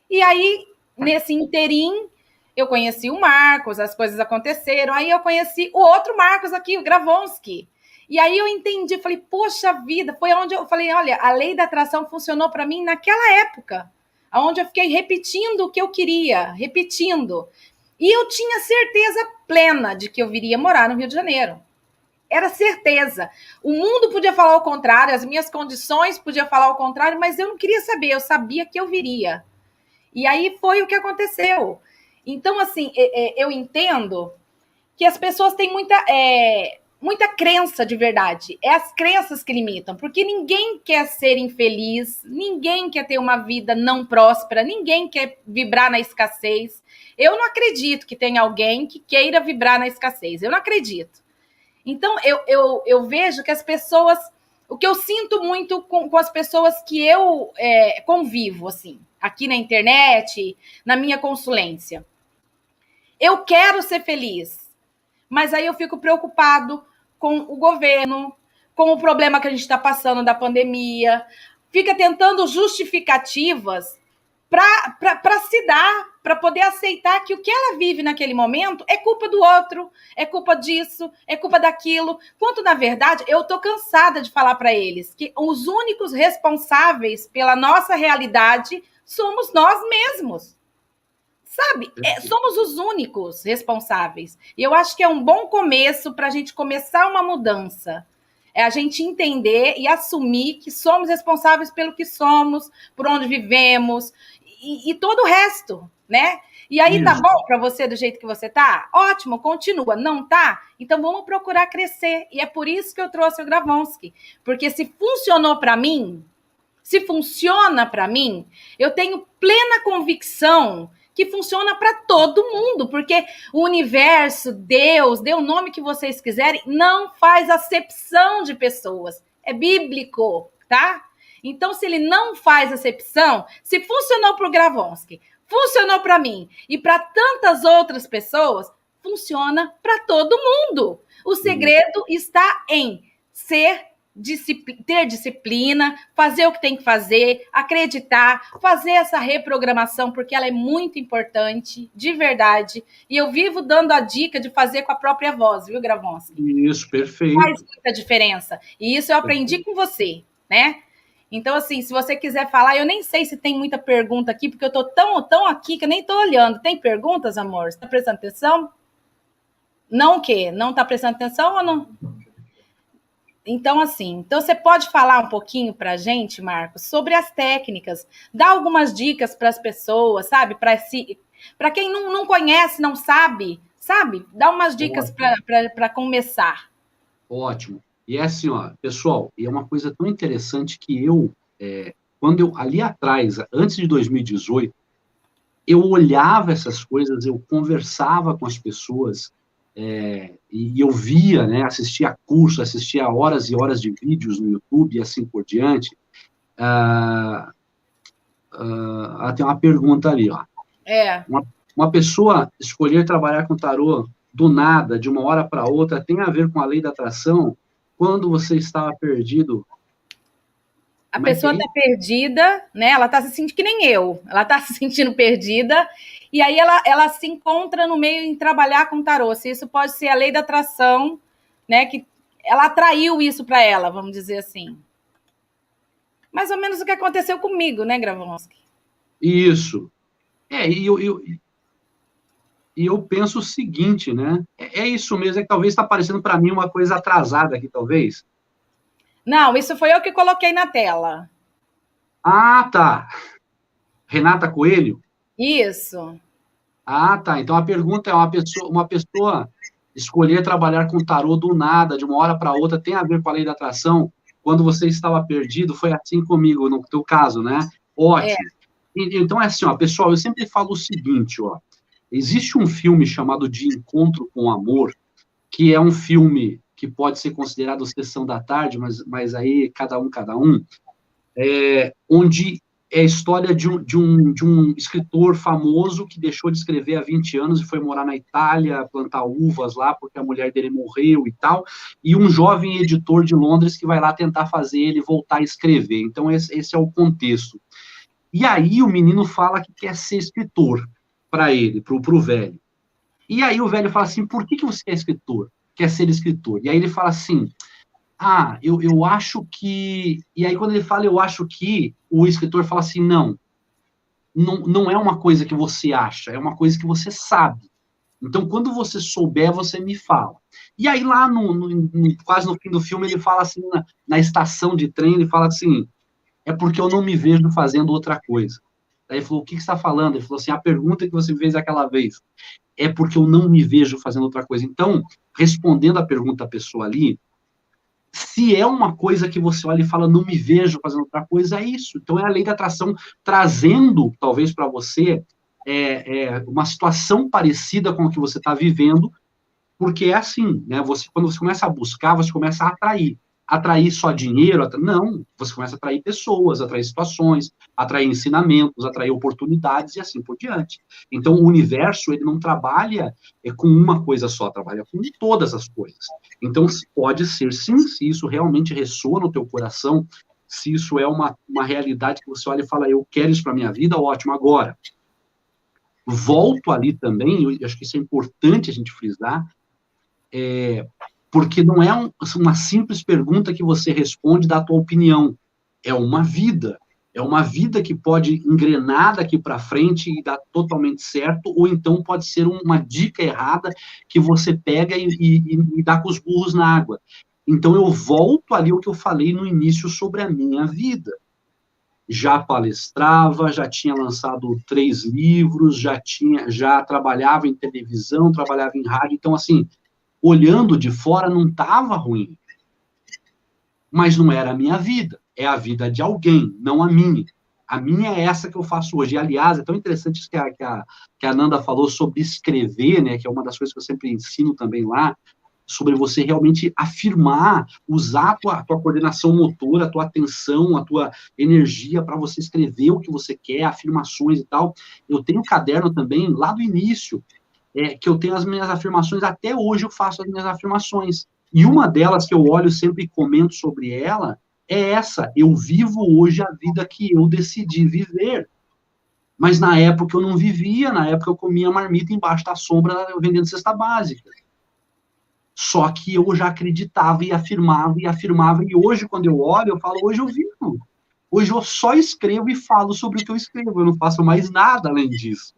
E aí, nesse interim, eu conheci o Marcos, as coisas aconteceram. Aí eu conheci o outro Marcos aqui, o Gravonsky. E aí eu entendi, falei, poxa vida, foi onde eu falei, olha, a lei da atração funcionou para mim naquela época, onde eu fiquei repetindo o que eu queria, repetindo. E eu tinha certeza plena de que eu viria morar no Rio de Janeiro. Era certeza. O mundo podia falar o contrário, as minhas condições podiam falar o contrário, mas eu não queria saber, eu sabia que eu viria. E aí foi o que aconteceu. Então, assim, eu entendo que as pessoas têm muita crença de verdade. É as crenças que limitam, porque ninguém quer ser infeliz, ninguém quer ter uma vida não próspera, ninguém quer vibrar na escassez. Eu não acredito que tenha alguém que queira vibrar na escassez. Eu não acredito. Então, eu vejo que as pessoas... O que eu sinto muito com as pessoas que eu convivo, assim, aqui na internet, na minha consulência. Eu quero ser feliz, mas aí eu fico preocupado com o governo, com o problema que a gente está passando da pandemia, fica tentando justificativas para se dar, para poder aceitar que o que ela vive naquele momento é culpa do outro, é culpa disso, é culpa daquilo. Quanto, na verdade, eu estou cansada de falar para eles que os únicos responsáveis pela nossa realidade somos nós mesmos. Sabe? Somos os únicos responsáveis. E eu acho que é um bom começo para a gente começar uma mudança. É a gente entender e assumir que somos responsáveis pelo que somos, por onde vivemos e todo o resto, né? E aí, tá bom para você do jeito que você tá? Ótimo, continua. Não tá? Então vamos procurar crescer. E é por isso que eu trouxe o Gravonsky. Porque se funcionou para mim, se funciona para mim, eu tenho plena convicção que funciona para todo mundo, porque o universo, Deus, dê o nome que vocês quiserem, não faz acepção de pessoas. É bíblico, tá? Então, se ele não faz acepção, se funcionou para o Gravonsky, funcionou para mim e para tantas outras pessoas, funciona para todo mundo. O segredo está em ter disciplina, fazer o que tem que fazer, acreditar, fazer essa reprogramação, porque ela é muito importante, de verdade. E eu vivo dando a dica de fazer com a própria voz, viu, Gravonsky? Isso, perfeito. Faz muita diferença. E isso eu aprendi com você, né? Então, assim, se você quiser falar, eu nem sei se tem muita pergunta aqui, porque eu tô tão aqui que eu nem tô olhando. Tem perguntas, amor? Você tá prestando atenção? Não o quê? Não tá prestando atenção ou não? Então, assim, então você pode falar um pouquinho para a gente, Marcos, sobre as técnicas, dar algumas dicas para as pessoas, sabe? Para quem não conhece, não sabe, dá umas dicas para começar. Ótimo. E é assim, ó, pessoal, e é uma coisa tão interessante que ali atrás, antes de 2018, eu olhava essas coisas, eu conversava com as pessoas, e eu via, né, assistia curso, assistia horas e horas de vídeos no YouTube e assim por diante. Tem uma pergunta ali, ó. Uma pessoa escolher trabalhar com tarô do nada, de uma hora para outra, tem a ver com a lei da atração? Quando você estava perdido? A pessoa está perdida, né? Ela está se sentindo que nem eu. Ela está se sentindo perdida. E aí ela se encontra no meio em trabalhar com tarô. Se isso pode ser a lei da atração, né? Que ela atraiu isso para ela, vamos dizer assim. Mais ou menos o que aconteceu comigo, né, Gravonsky? Isso. E eu penso o seguinte, né? É isso mesmo, que talvez está parecendo para mim uma coisa atrasada aqui, talvez. Não, isso foi eu que coloquei na tela. Ah, tá. Renata Coelho? Isso. Ah, tá. Então a pergunta é uma pessoa escolher trabalhar com tarô do nada, de uma hora para outra, tem a ver com a lei da atração? Quando você estava perdido, foi assim comigo, no teu caso, né? Ótimo. Então é assim, ó, pessoal, eu sempre falo o seguinte, ó. Existe um filme chamado De Encontro com o Amor, que é um filme que pode ser considerado Sessão da Tarde, mas aí cada um, onde é a história de um escritor famoso que deixou de escrever há 20 anos e foi morar na Itália, plantar uvas lá, porque a mulher dele morreu e tal, e um jovem editor de Londres que vai lá tentar fazer ele voltar a escrever. Então, esse é o contexto. E aí o menino fala que quer ser escritor para ele, para o velho. E aí o velho fala assim, por que você é escritor? Quer ser escritor? E aí ele fala assim, eu acho que... E aí quando ele fala eu acho que, o escritor fala assim, não é uma coisa que você acha, é uma coisa que você sabe. Então, quando você souber, você me fala. E aí lá, quase no fim do filme, ele fala assim, na estação de trem, ele fala assim, é porque eu não me vejo fazendo outra coisa. Aí ele falou, o que você está falando? Ele falou assim, a pergunta que você fez aquela vez, é porque eu não me vejo fazendo outra coisa. Então, respondendo a pergunta da pessoa ali, se é uma coisa que você olha e fala, não me vejo fazendo outra coisa, é isso. Então, é a lei da atração trazendo, talvez, para você, uma situação parecida com o que você está vivendo, porque é assim, né? Quando você começa a buscar, você começa a atrair. Atrair só dinheiro? Não. Você começa a atrair pessoas, atrair situações, atrair ensinamentos, atrair oportunidades e assim por diante. Então, o universo, ele não trabalha com uma coisa só, trabalha com todas as coisas. Então, pode ser, sim, se isso realmente ressoa no teu coração, se isso é uma realidade que você olha e fala, eu quero isso para minha vida, ótimo. Agora, volto ali também, eu acho que isso é importante a gente frisar, porque não é uma simples pergunta que você responde da tua opinião, é uma vida que pode engrenar daqui para frente e dar totalmente certo, ou então pode ser uma dica errada que você pega e dá com os burros na água. Então eu volto ali ao que eu falei no início sobre a minha vida. Já palestrava, já tinha lançado 3 livros, já trabalhava em televisão, trabalhava em rádio, então assim, olhando de fora, não estava ruim. Mas não era a minha vida. É a vida de alguém, não a minha. A minha é essa que eu faço hoje. E, aliás, é tão interessante isso que a Nanda falou sobre escrever, né, que é uma das coisas que eu sempre ensino também lá, sobre você realmente afirmar, usar a tua coordenação motora, a tua atenção, a tua energia para você escrever o que você quer, afirmações e tal. Eu tenho um caderno também, lá do início, que eu tenho as minhas afirmações, até hoje eu faço as minhas afirmações. E uma delas que eu olho sempre e comento sobre ela é essa: eu vivo hoje a vida que eu decidi viver. Mas na época eu não vivia, na época eu comia marmita embaixo da sombra vendendo cesta básica. Só que eu já acreditava e afirmava, e hoje, quando eu olho, eu falo, hoje eu vivo. Hoje eu só escrevo e falo sobre o que eu escrevo, eu não faço mais nada além disso.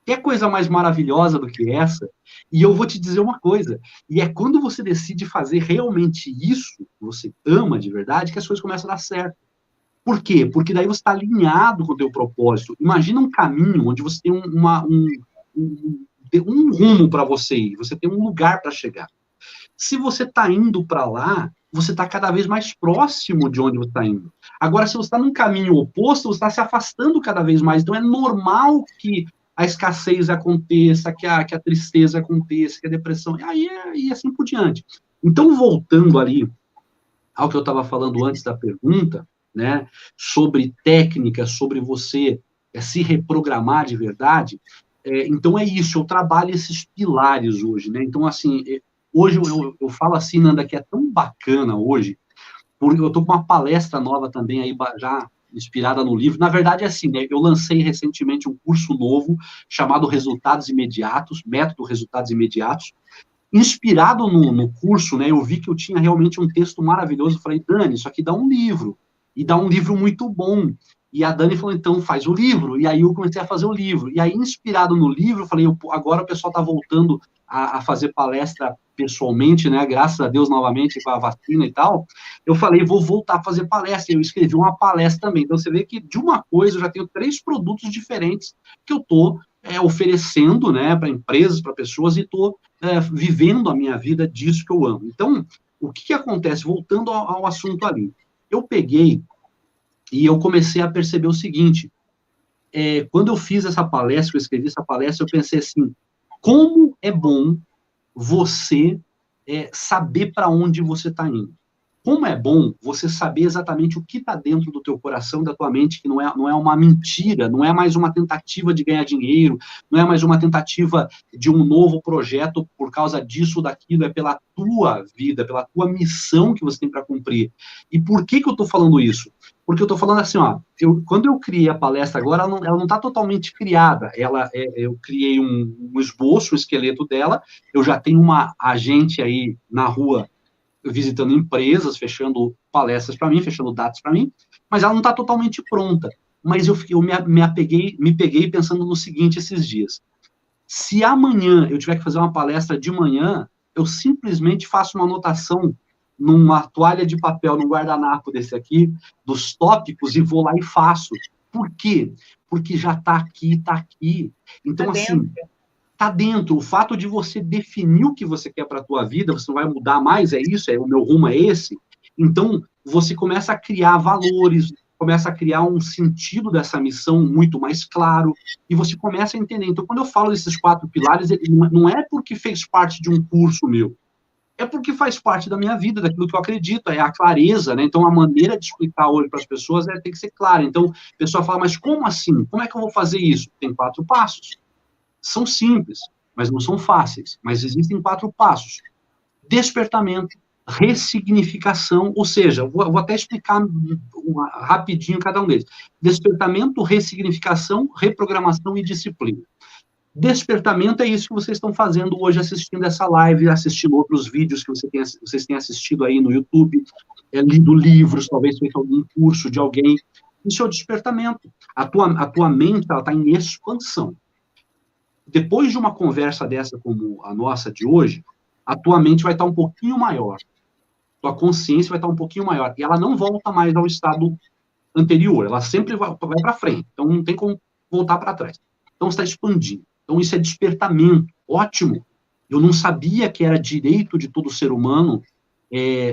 Que coisa mais maravilhosa do que essa? E eu vou te dizer uma coisa, e é quando você decide fazer realmente isso, que você ama de verdade, que as coisas começam a dar certo. Por quê? Porque daí você está alinhado com o teu propósito. Imagina um caminho onde você tem um rumo para você ir, você tem um lugar para chegar. Se você está indo para lá, você está cada vez mais próximo de onde você está indo. Agora, se você está num caminho oposto, você está se afastando cada vez mais. Então, é normal que a escassez aconteça, que a tristeza aconteça, que a depressão, e assim por diante. Então, voltando ali ao que eu estava falando antes da pergunta, né, sobre técnica, sobre você se reprogramar de verdade, então é isso, eu trabalho esses pilares hoje, né? Então, assim, hoje eu falo assim, Nanda, que é tão bacana hoje, porque eu estou com uma palestra nova também aí, já inspirada no livro. Na verdade, é assim, né? Eu lancei recentemente um curso novo chamado Resultados Imediatos, Método Resultados Imediatos. Inspirado no curso, né? Eu vi que eu tinha realmente um texto maravilhoso. Eu falei, Dani, isso aqui dá um livro. E dá um livro muito bom. E a Dani falou, então, faz o livro. E aí eu comecei a fazer o livro. E aí, inspirado no livro, eu falei, agora o pessoal está voltando a fazer palestra pessoalmente, né? Graças a Deus, novamente, com a vacina e tal. Eu falei, vou voltar a fazer palestra. E eu escrevi uma palestra também. Então, você vê que, de uma coisa, eu já tenho 3 produtos diferentes que eu estou oferecendo, né? Para empresas, para pessoas, e estou vivendo a minha vida disso que eu amo. Então, o que acontece? Voltando ao assunto ali. Eu peguei e eu comecei a perceber o seguinte, quando eu fiz essa palestra, eu escrevi essa palestra, eu pensei assim, como é bom você saber para onde você está indo. Como é bom você saber exatamente o que está dentro do teu coração, da tua mente, que não é uma mentira, não é mais uma tentativa de ganhar dinheiro, não é mais uma tentativa de um novo projeto por causa disso ou daquilo, é pela tua vida, pela tua missão que você tem para cumprir. E por que eu estou falando isso? Porque eu estou falando assim, ó, quando eu criei a palestra agora, ela não está totalmente criada, eu criei um esboço, um esqueleto dela, eu já tenho uma agente aí na rua visitando empresas, fechando palestras para mim, fechando datas para mim, mas ela não está totalmente pronta. Mas eu me peguei pensando no seguinte esses dias. Se amanhã eu tiver que fazer uma palestra de manhã, eu simplesmente faço uma anotação numa toalha de papel, num guardanapo desse aqui, dos tópicos, e vou lá e faço. Por quê? Porque já está aqui, está aqui. Então, assim, está dentro. O fato de você definir o que você quer para a tua vida, você não vai mudar mais, é isso, o meu rumo é esse. Então, você começa a criar valores, começa a criar um sentido dessa missão muito mais claro, e você começa a entender. Então, quando eu falo desses 4 pilares, não é porque fez parte de um curso meu, é porque faz parte da minha vida, daquilo que eu acredito, é a clareza, né? Então, a maneira de explicar hoje para as pessoas tem que ser clara. Então, a pessoa fala, mas como assim? Como é que eu vou fazer isso? Tem 4 passos. São simples, mas não são fáceis. Mas existem 4 passos. Despertamento, ressignificação, ou seja, vou até explicar rapidinho cada um deles. Despertamento, ressignificação, reprogramação e disciplina. Despertamento é isso que vocês estão fazendo hoje, assistindo essa live, assistindo outros vídeos que vocês têm assistido aí no YouTube, lido livros, talvez feito algum curso de alguém. Isso é o despertamento. A tua mente está em expansão. Depois de uma conversa dessa como a nossa de hoje, a tua mente vai estar um pouquinho maior, tua consciência vai estar um pouquinho maior, e ela não volta mais ao estado anterior, ela sempre vai para frente, então não tem como voltar para trás. Então você está expandindo. Então isso é despertamento, ótimo. Eu não sabia que era direito de todo ser humano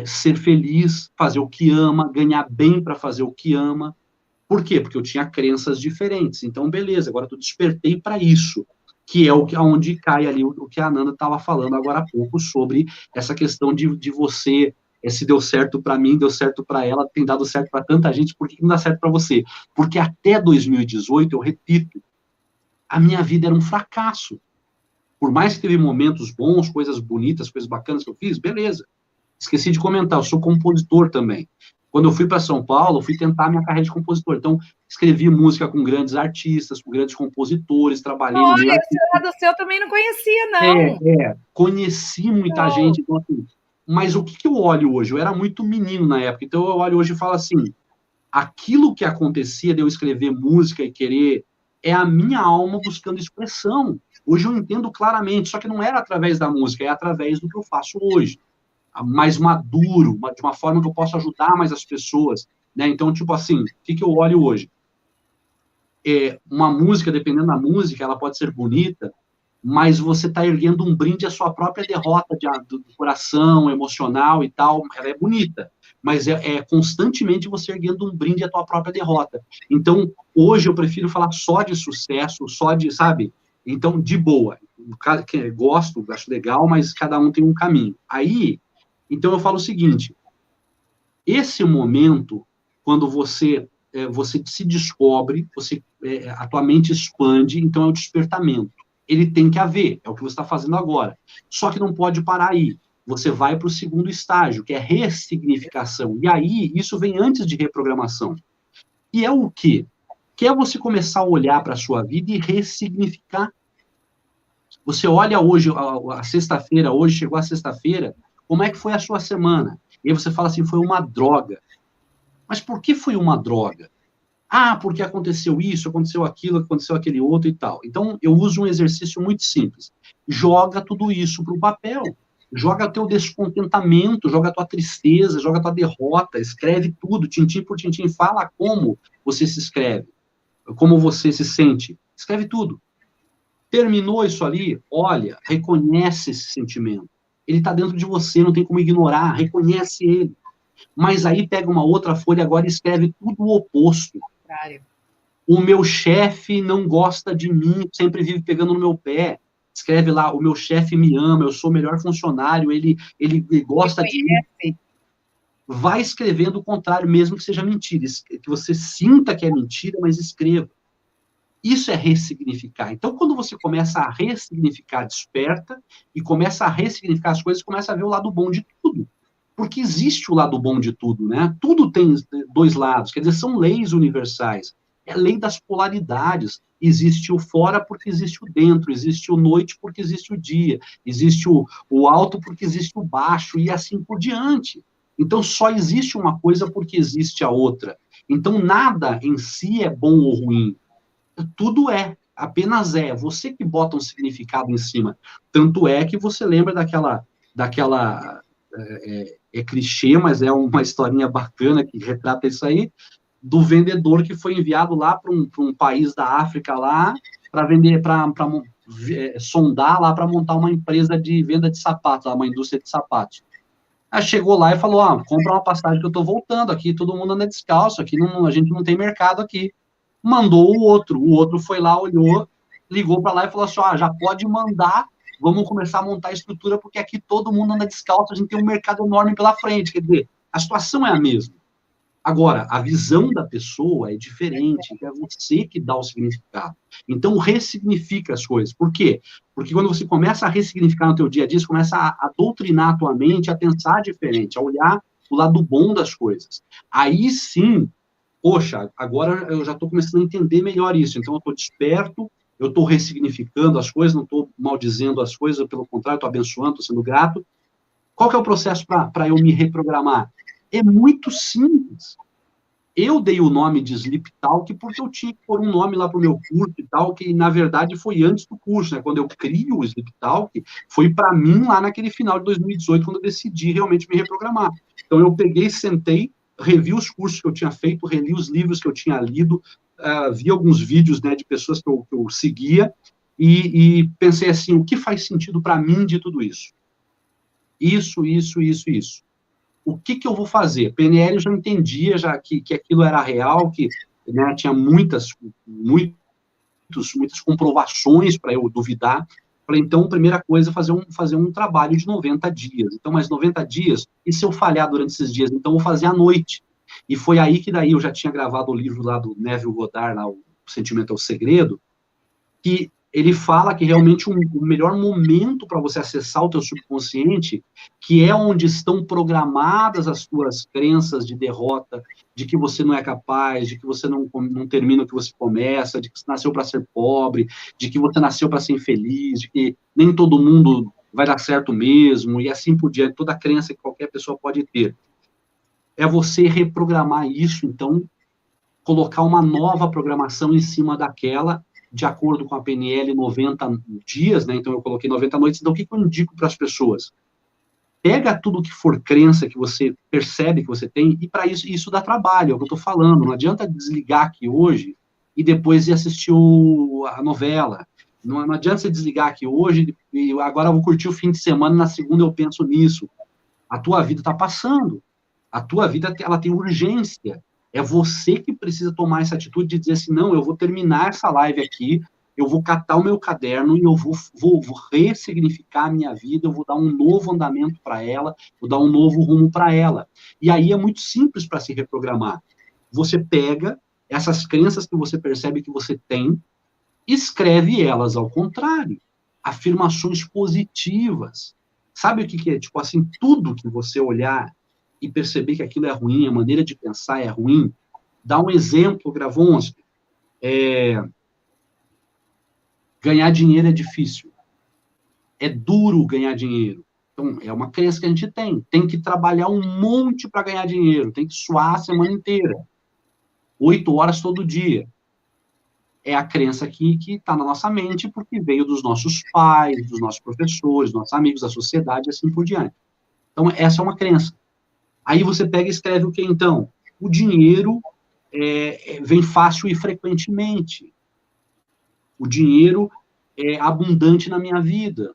ser feliz, fazer o que ama, ganhar bem para fazer o que ama. Por quê? Porque eu tinha crenças diferentes. Então, beleza, agora eu despertei para isso, que é onde cai ali o que a Ananda estava falando agora há pouco, sobre essa questão de você, se deu certo para mim, deu certo para ela, tem dado certo para tanta gente, por que não dá certo para você? Porque até 2018, eu repito, a minha vida era um fracasso. Por mais que teve momentos bons, coisas bonitas, coisas bacanas que eu fiz, beleza. Esqueci de comentar, eu sou compositor também. Quando eu fui para São Paulo, eu fui tentar minha carreira de compositor. Então, escrevi música com grandes artistas, com grandes compositores, trabalhei no meio Olha, esse artístico. lado seu também não conhecia, não. Conheci muita Não. gente, então, assim, mas o que, que eu olho hoje? Eu era muito menino na época, então eu olho hoje e falo assim, aquilo que acontecia de eu escrever música e querer, é a minha alma buscando expressão. Hoje eu entendo claramente, só que não era através da música, é através do que eu faço hoje. Mais maduro, de uma forma que eu possa ajudar mais as pessoas, né? Então, tipo assim, o que, que eu olho hoje? Uma música, dependendo da música, ela pode ser bonita, mas você está erguendo um brinde à sua própria derrota do coração, emocional e tal. Ela é bonita, mas é constantemente você erguendo um brinde à tua própria derrota. Então, hoje eu prefiro falar só de sucesso, só de, sabe? Então, de boa. Gosto, acho legal, mas cada um tem um caminho. Aí, então eu falo o seguinte, esse momento, quando você se descobre, a tua mente expande, então é o despertamento. Ele tem que haver, é o que você está fazendo agora. Só que não pode parar aí. Você vai para o segundo estágio, que é ressignificação. E aí, isso vem antes de reprogramação. E é o quê? Que é você começar a olhar para a sua vida e ressignificar. Você olha hoje, a sexta-feira, hoje chegou a sexta-feira, como é que foi a sua semana? E aí você fala assim, foi uma droga. Mas por que foi uma droga? Ah, porque aconteceu isso, aconteceu aquilo, aconteceu aquele outro e tal. Então, eu uso um exercício muito simples. Joga tudo isso para o papel. Joga teu descontentamento, joga tua tristeza, joga tua derrota, escreve tudo, tintim por tintim, fala como você se escreve, como você se sente. Escreve tudo. Terminou isso ali, olha, reconhece esse sentimento. Ele está dentro de você, não tem como ignorar, reconhece ele. Mas aí pega uma outra folha agora e escreve tudo o oposto. O meu chefe não gosta de mim, sempre vive pegando no meu pé. Escreve lá, o meu chefe me ama, eu sou o melhor funcionário, ele gosta de mim. Vai escrevendo o contrário, mesmo que seja mentira. Que você sinta que é mentira, mas escreva. Isso é ressignificar. Então, quando você começa a ressignificar, desperta, e começa a ressignificar as coisas, começa a ver o lado bom de tudo. Porque existe o lado bom de tudo, né? Tudo tem dois lados, quer dizer, são leis universais. É a lei das polaridades. Existe o fora porque existe o dentro, existe o noite porque existe o dia, existe o alto porque existe o baixo, e assim por diante. Então, só existe uma coisa porque existe a outra. Então, nada em si é bom ou ruim. Tudo apenas é. Você que bota um significado em cima. Tanto é que você lembra daquela clichê, mas é uma historinha bacana que retrata isso aí, do vendedor que foi enviado lá para um país da África lá, para vender, para sondar lá, para montar uma empresa de venda de sapatos, uma indústria de sapatos. Aí chegou lá e falou, compra uma passagem que eu estou voltando aqui, todo mundo anda descalço, aqui a gente não tem mercado aqui. Mandou o outro foi lá, olhou, ligou para lá e falou assim, já pode mandar, vamos começar a montar a estrutura, porque aqui todo mundo anda descalço, a gente tem um mercado enorme pela frente, quer dizer, a situação é a mesma. Agora, a visão da pessoa é diferente, é você que dá o significado. Então, ressignifica as coisas. Por quê? Porque quando você começa a ressignificar no teu dia a dia, você começa a doutrinar a tua mente, a pensar diferente, a olhar o lado bom das coisas. Aí sim, poxa, agora eu já estou começando a entender melhor isso. Então, eu estou desperto, eu estou ressignificando as coisas, não estou maldizendo as coisas, pelo contrário, estou abençoando, estou sendo grato. Qual que é o processo para eu me reprogramar? É muito simples. Eu dei o nome de Sleep Talk porque eu tinha que pôr um nome lá para o meu curso e tal, que na verdade foi antes do curso, né? Quando eu crio o Sleep Talk, foi para mim lá naquele final de 2018, quando eu decidi realmente me reprogramar. Então eu peguei, sentei, revi os cursos que eu tinha feito, reli os livros que eu tinha lido, vi alguns vídeos, né, de pessoas que eu seguia, e pensei assim, o que faz sentido para mim de tudo isso? Isso. O que eu vou fazer? PNL eu já entendia já que aquilo era real, que, né, tinha muitas comprovações para eu duvidar. Falei, então, primeira coisa, fazer um trabalho de 90 dias. Então, mais 90 dias, e se eu falhar durante esses dias? Então, eu vou fazer à noite. E foi aí que daí eu já tinha gravado o livro lá do Neville Goddard, lá, O Sentimento é o Segredo, que ele fala que realmente o melhor momento para você acessar o teu subconsciente, que é onde estão programadas as tuas crenças de derrota, de que você não é capaz, de que você não termina o que você começa, de que você nasceu para ser pobre, de que você nasceu para ser infeliz, de que nem todo mundo vai dar certo mesmo, e assim por diante, toda crença que qualquer pessoa pode ter. É você reprogramar isso, então, colocar uma nova programação em cima daquela, de acordo com a PNL, 90 dias, né? Então eu coloquei 90 noites. Então o que eu indico para as pessoas? Pega tudo que for crença que você percebe que você tem, e para isso dá trabalho, é o que eu estou falando. Não adianta desligar aqui hoje e depois ir assistir a novela. Não adianta você desligar aqui hoje e agora eu vou curtir o fim de semana, na segunda eu penso nisso. A tua vida está passando. A tua vida, ela tem urgência. É você que precisa tomar essa atitude de dizer assim, não, eu vou terminar essa live aqui, eu vou catar o meu caderno e eu vou ressignificar a minha vida, eu vou dar um novo andamento para ela, vou dar um novo rumo para ela. E aí é muito simples para se reprogramar. Você pega essas crenças que você percebe que você tem, escreve elas ao contrário. Afirmações positivas. Sabe o que é? Tipo assim, tudo que você olhar e perceber que aquilo é ruim, a maneira de pensar é ruim. Dá um exemplo, Gravonski. Ganhar dinheiro é difícil. É duro ganhar dinheiro. Então, é uma crença que a gente tem. Tem que trabalhar um monte para ganhar dinheiro. Tem que suar a semana inteira. 8 horas todo dia. É a crença que está na nossa mente, porque veio dos nossos pais, dos nossos professores, dos nossos amigos, da sociedade, e assim por diante. Então, essa é uma crença. Aí você pega e escreve o que, então? O dinheiro vem fácil e frequentemente. O dinheiro é abundante na minha vida.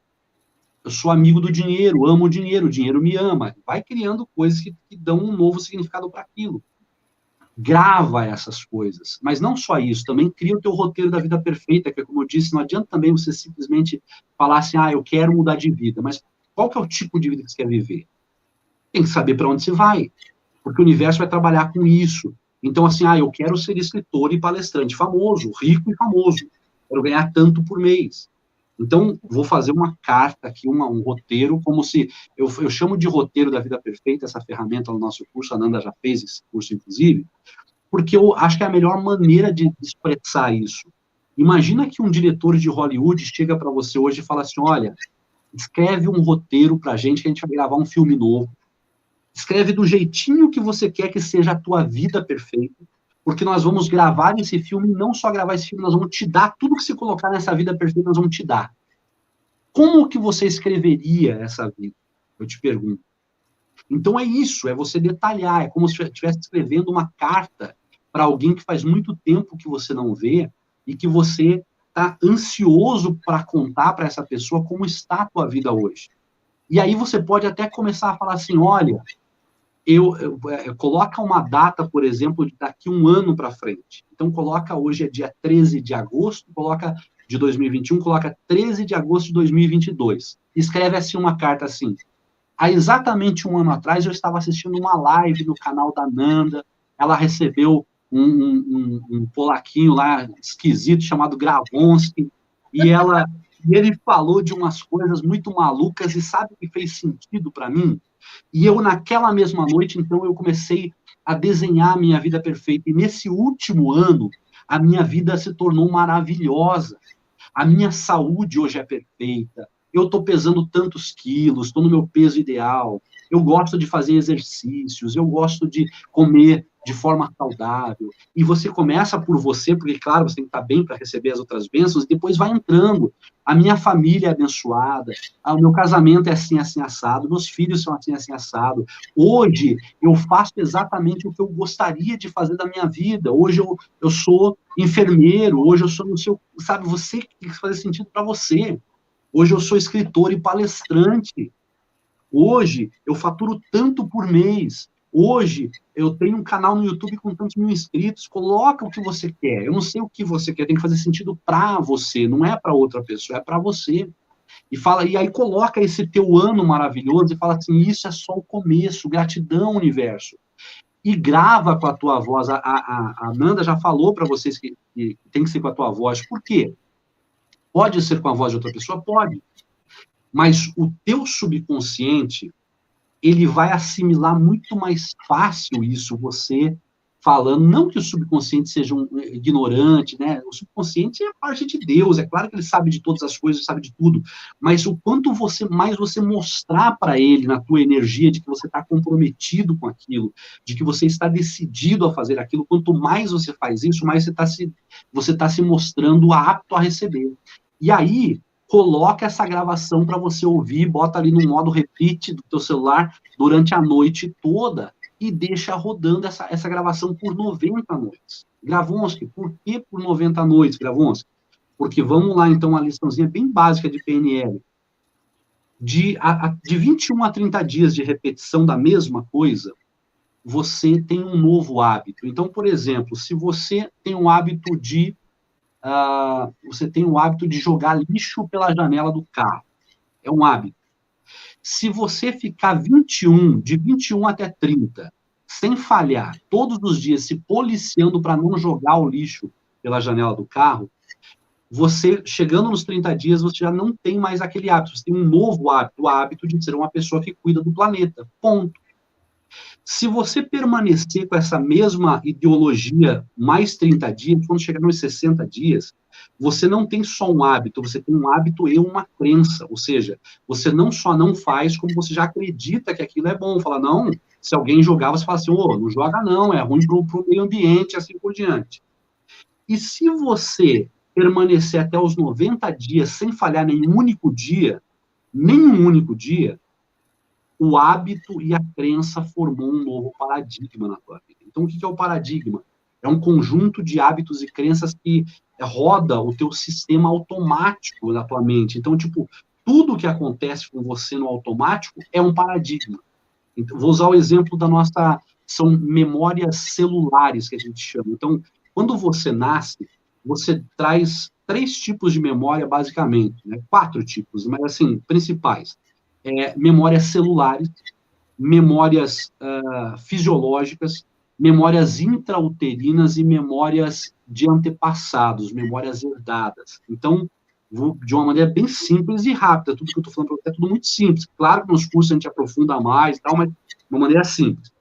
Eu sou amigo do dinheiro, amo o dinheiro me ama. Vai criando coisas que dão um novo significado para aquilo. Grava essas coisas. Mas não só isso, também cria o teu roteiro da vida perfeita, que, como eu disse, não adianta também você simplesmente falar assim, eu quero mudar de vida. Mas qual que é o tipo de vida que você quer viver? Tem que saber para onde você vai, porque o universo vai trabalhar com isso. Então, assim, eu quero ser escritor e palestrante famoso, rico e famoso. Quero ganhar tanto por mês. Então, vou fazer uma carta aqui, um roteiro, como se... Eu chamo de roteiro da vida perfeita, essa ferramenta no nosso curso, a Nanda já fez esse curso, inclusive, porque eu acho que é a melhor maneira de expressar isso. Imagina que um diretor de Hollywood chega para você hoje e fala assim, olha, escreve um roteiro para a gente, que a gente vai gravar um filme novo. Escreve do jeitinho que você quer que seja a tua vida perfeita, porque nós vamos gravar esse filme, e não só gravar esse filme, nós vamos te dar tudo que você colocar nessa vida perfeita, nós vamos te dar. Como que você escreveria essa vida? Eu te pergunto. Então é isso, é você detalhar, é como se estivesse escrevendo uma carta para alguém que faz muito tempo que você não vê e que você está ansioso para contar para essa pessoa como está a tua vida hoje. E aí você pode até começar a falar assim, olha, coloca uma data, por exemplo, daqui um ano para frente. Então, coloca hoje é dia 13 de agosto, coloca de 2021, coloca 13 de agosto de 2022. Escreve assim uma carta assim. Há exatamente um ano atrás, eu estava assistindo uma live no canal da Nanda, ela recebeu um polaquinho lá, esquisito, chamado Gravonski, e ele falou de umas coisas muito malucas, e sabe o que fez sentido para mim? E eu, naquela mesma noite, então, eu comecei a desenhar a minha vida perfeita. E nesse último ano, a minha vida se tornou maravilhosa. A minha saúde hoje é perfeita. Eu estou pesando tantos quilos, estou no meu peso ideal. Eu gosto de fazer exercícios, eu gosto de comer de forma saudável. E você começa por você, porque, claro, você tem que estar bem para receber as outras bênçãos, e depois vai entrando. A minha família é abençoada, o meu casamento é assim, assim, assado, meus filhos são assim, assim, assado. Hoje, eu faço exatamente o que eu gostaria de fazer da minha vida. Hoje, eu sou enfermeiro, hoje eu sou no seu... Sabe, você que tem que fazer sentido para você. Hoje, eu sou escritor e palestrante. Hoje, eu faturo tanto por mês. Hoje, eu tenho um canal no YouTube com tantos mil inscritos. Coloca o que você quer. Eu não sei o que você quer. Tem que fazer sentido para você. Não é para outra pessoa, é para você. E aí coloca esse teu ano maravilhoso e fala assim, isso é só o começo. Gratidão, universo. E grava com a tua voz. A Nanda já falou para vocês que tem que ser com a tua voz. Por quê? Pode ser com a voz de outra pessoa? Pode. Mas o teu subconsciente, ele vai assimilar muito mais fácil isso, você falando, não que o subconsciente seja um ignorante, né? O subconsciente é parte de Deus, é claro que ele sabe de todas as coisas, sabe de tudo, mas o quanto mais você mostrar para ele, na tua energia, de que você está comprometido com aquilo, de que você está decidido a fazer aquilo, quanto mais você faz isso, mais você está se mostrando apto a receber. E aí, coloca essa gravação para você ouvir, bota ali no modo repeat do teu celular durante a noite toda, e deixa rodando essa gravação por 90 noites. Gravonski, por que por 90 noites, Gravonski? Porque vamos lá, então, uma liçãozinha bem básica de PNL. De 21 a 30 dias de repetição da mesma coisa, você tem um novo hábito. Então, por exemplo, se você tem um hábito de jogar lixo pela janela do carro, é um hábito. Se você ficar de 21 até 30, sem falhar, todos os dias se policiando para não jogar o lixo pela janela do carro, você, chegando nos 30 dias, você já não tem mais aquele hábito, você tem um novo hábito, o hábito de ser uma pessoa que cuida do planeta, ponto. Se você permanecer com essa mesma ideologia mais 30 dias, quando chegar nos 60 dias, você não tem só um hábito, você tem um hábito e uma crença, ou seja, você não só não faz, como você já acredita que aquilo é bom, fala, não, se alguém jogar, você fala assim, não joga não, é ruim para o meio ambiente, assim por diante. E se você permanecer até os 90 dias sem falhar nenhum único dia, o hábito e a crença formou um novo paradigma na tua vida. Então, o que é o paradigma? É um conjunto de hábitos e crenças que roda o teu sistema automático na tua mente. Então, tudo que acontece com você no automático é um paradigma. Então, vou usar o exemplo são memórias celulares, que a gente chama. Então, quando você nasce, você traz 3 tipos de memória, basicamente, né? 4 tipos, mas, assim, principais. Memórias celulares, memórias fisiológicas, memórias intrauterinas e memórias de antepassados, memórias herdadas. Então, de uma maneira bem simples e rápida, tudo que eu estou falando para você é tudo muito simples. Claro que nos cursos a gente aprofunda mais, mas de uma maneira simples.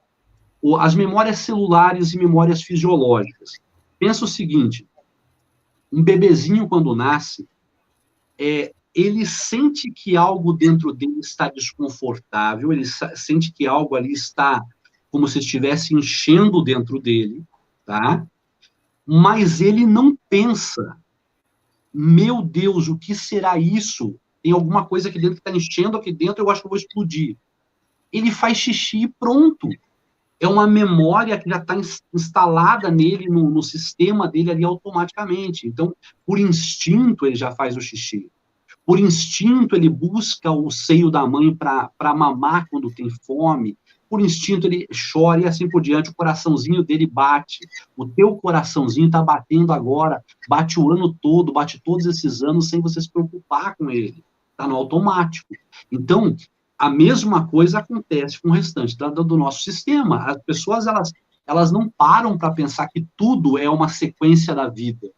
As memórias celulares e memórias fisiológicas. Pensa o seguinte, um bebezinho quando nasce, ele sente que algo dentro dele está desconfortável, ele sente que algo ali está como se estivesse enchendo dentro dele, tá? Mas ele não pensa, meu Deus, o que será isso? Tem alguma coisa aqui dentro que está enchendo aqui dentro, eu acho que eu vou explodir. Ele faz xixi e pronto. É uma memória que já está instalada nele, no sistema dele ali automaticamente. Então, por instinto, ele já faz o xixi. Por instinto, ele busca o seio da mãe para mamar quando tem fome. Por instinto, ele chora e assim por diante. O coraçãozinho dele bate. O teu coraçãozinho está batendo agora. Bate o ano todo, bate todos esses anos sem você se preocupar com ele. Está no automático. Então, a mesma coisa acontece com o restante do nosso sistema. As pessoas, elas não param para pensar que tudo é uma sequência da vida.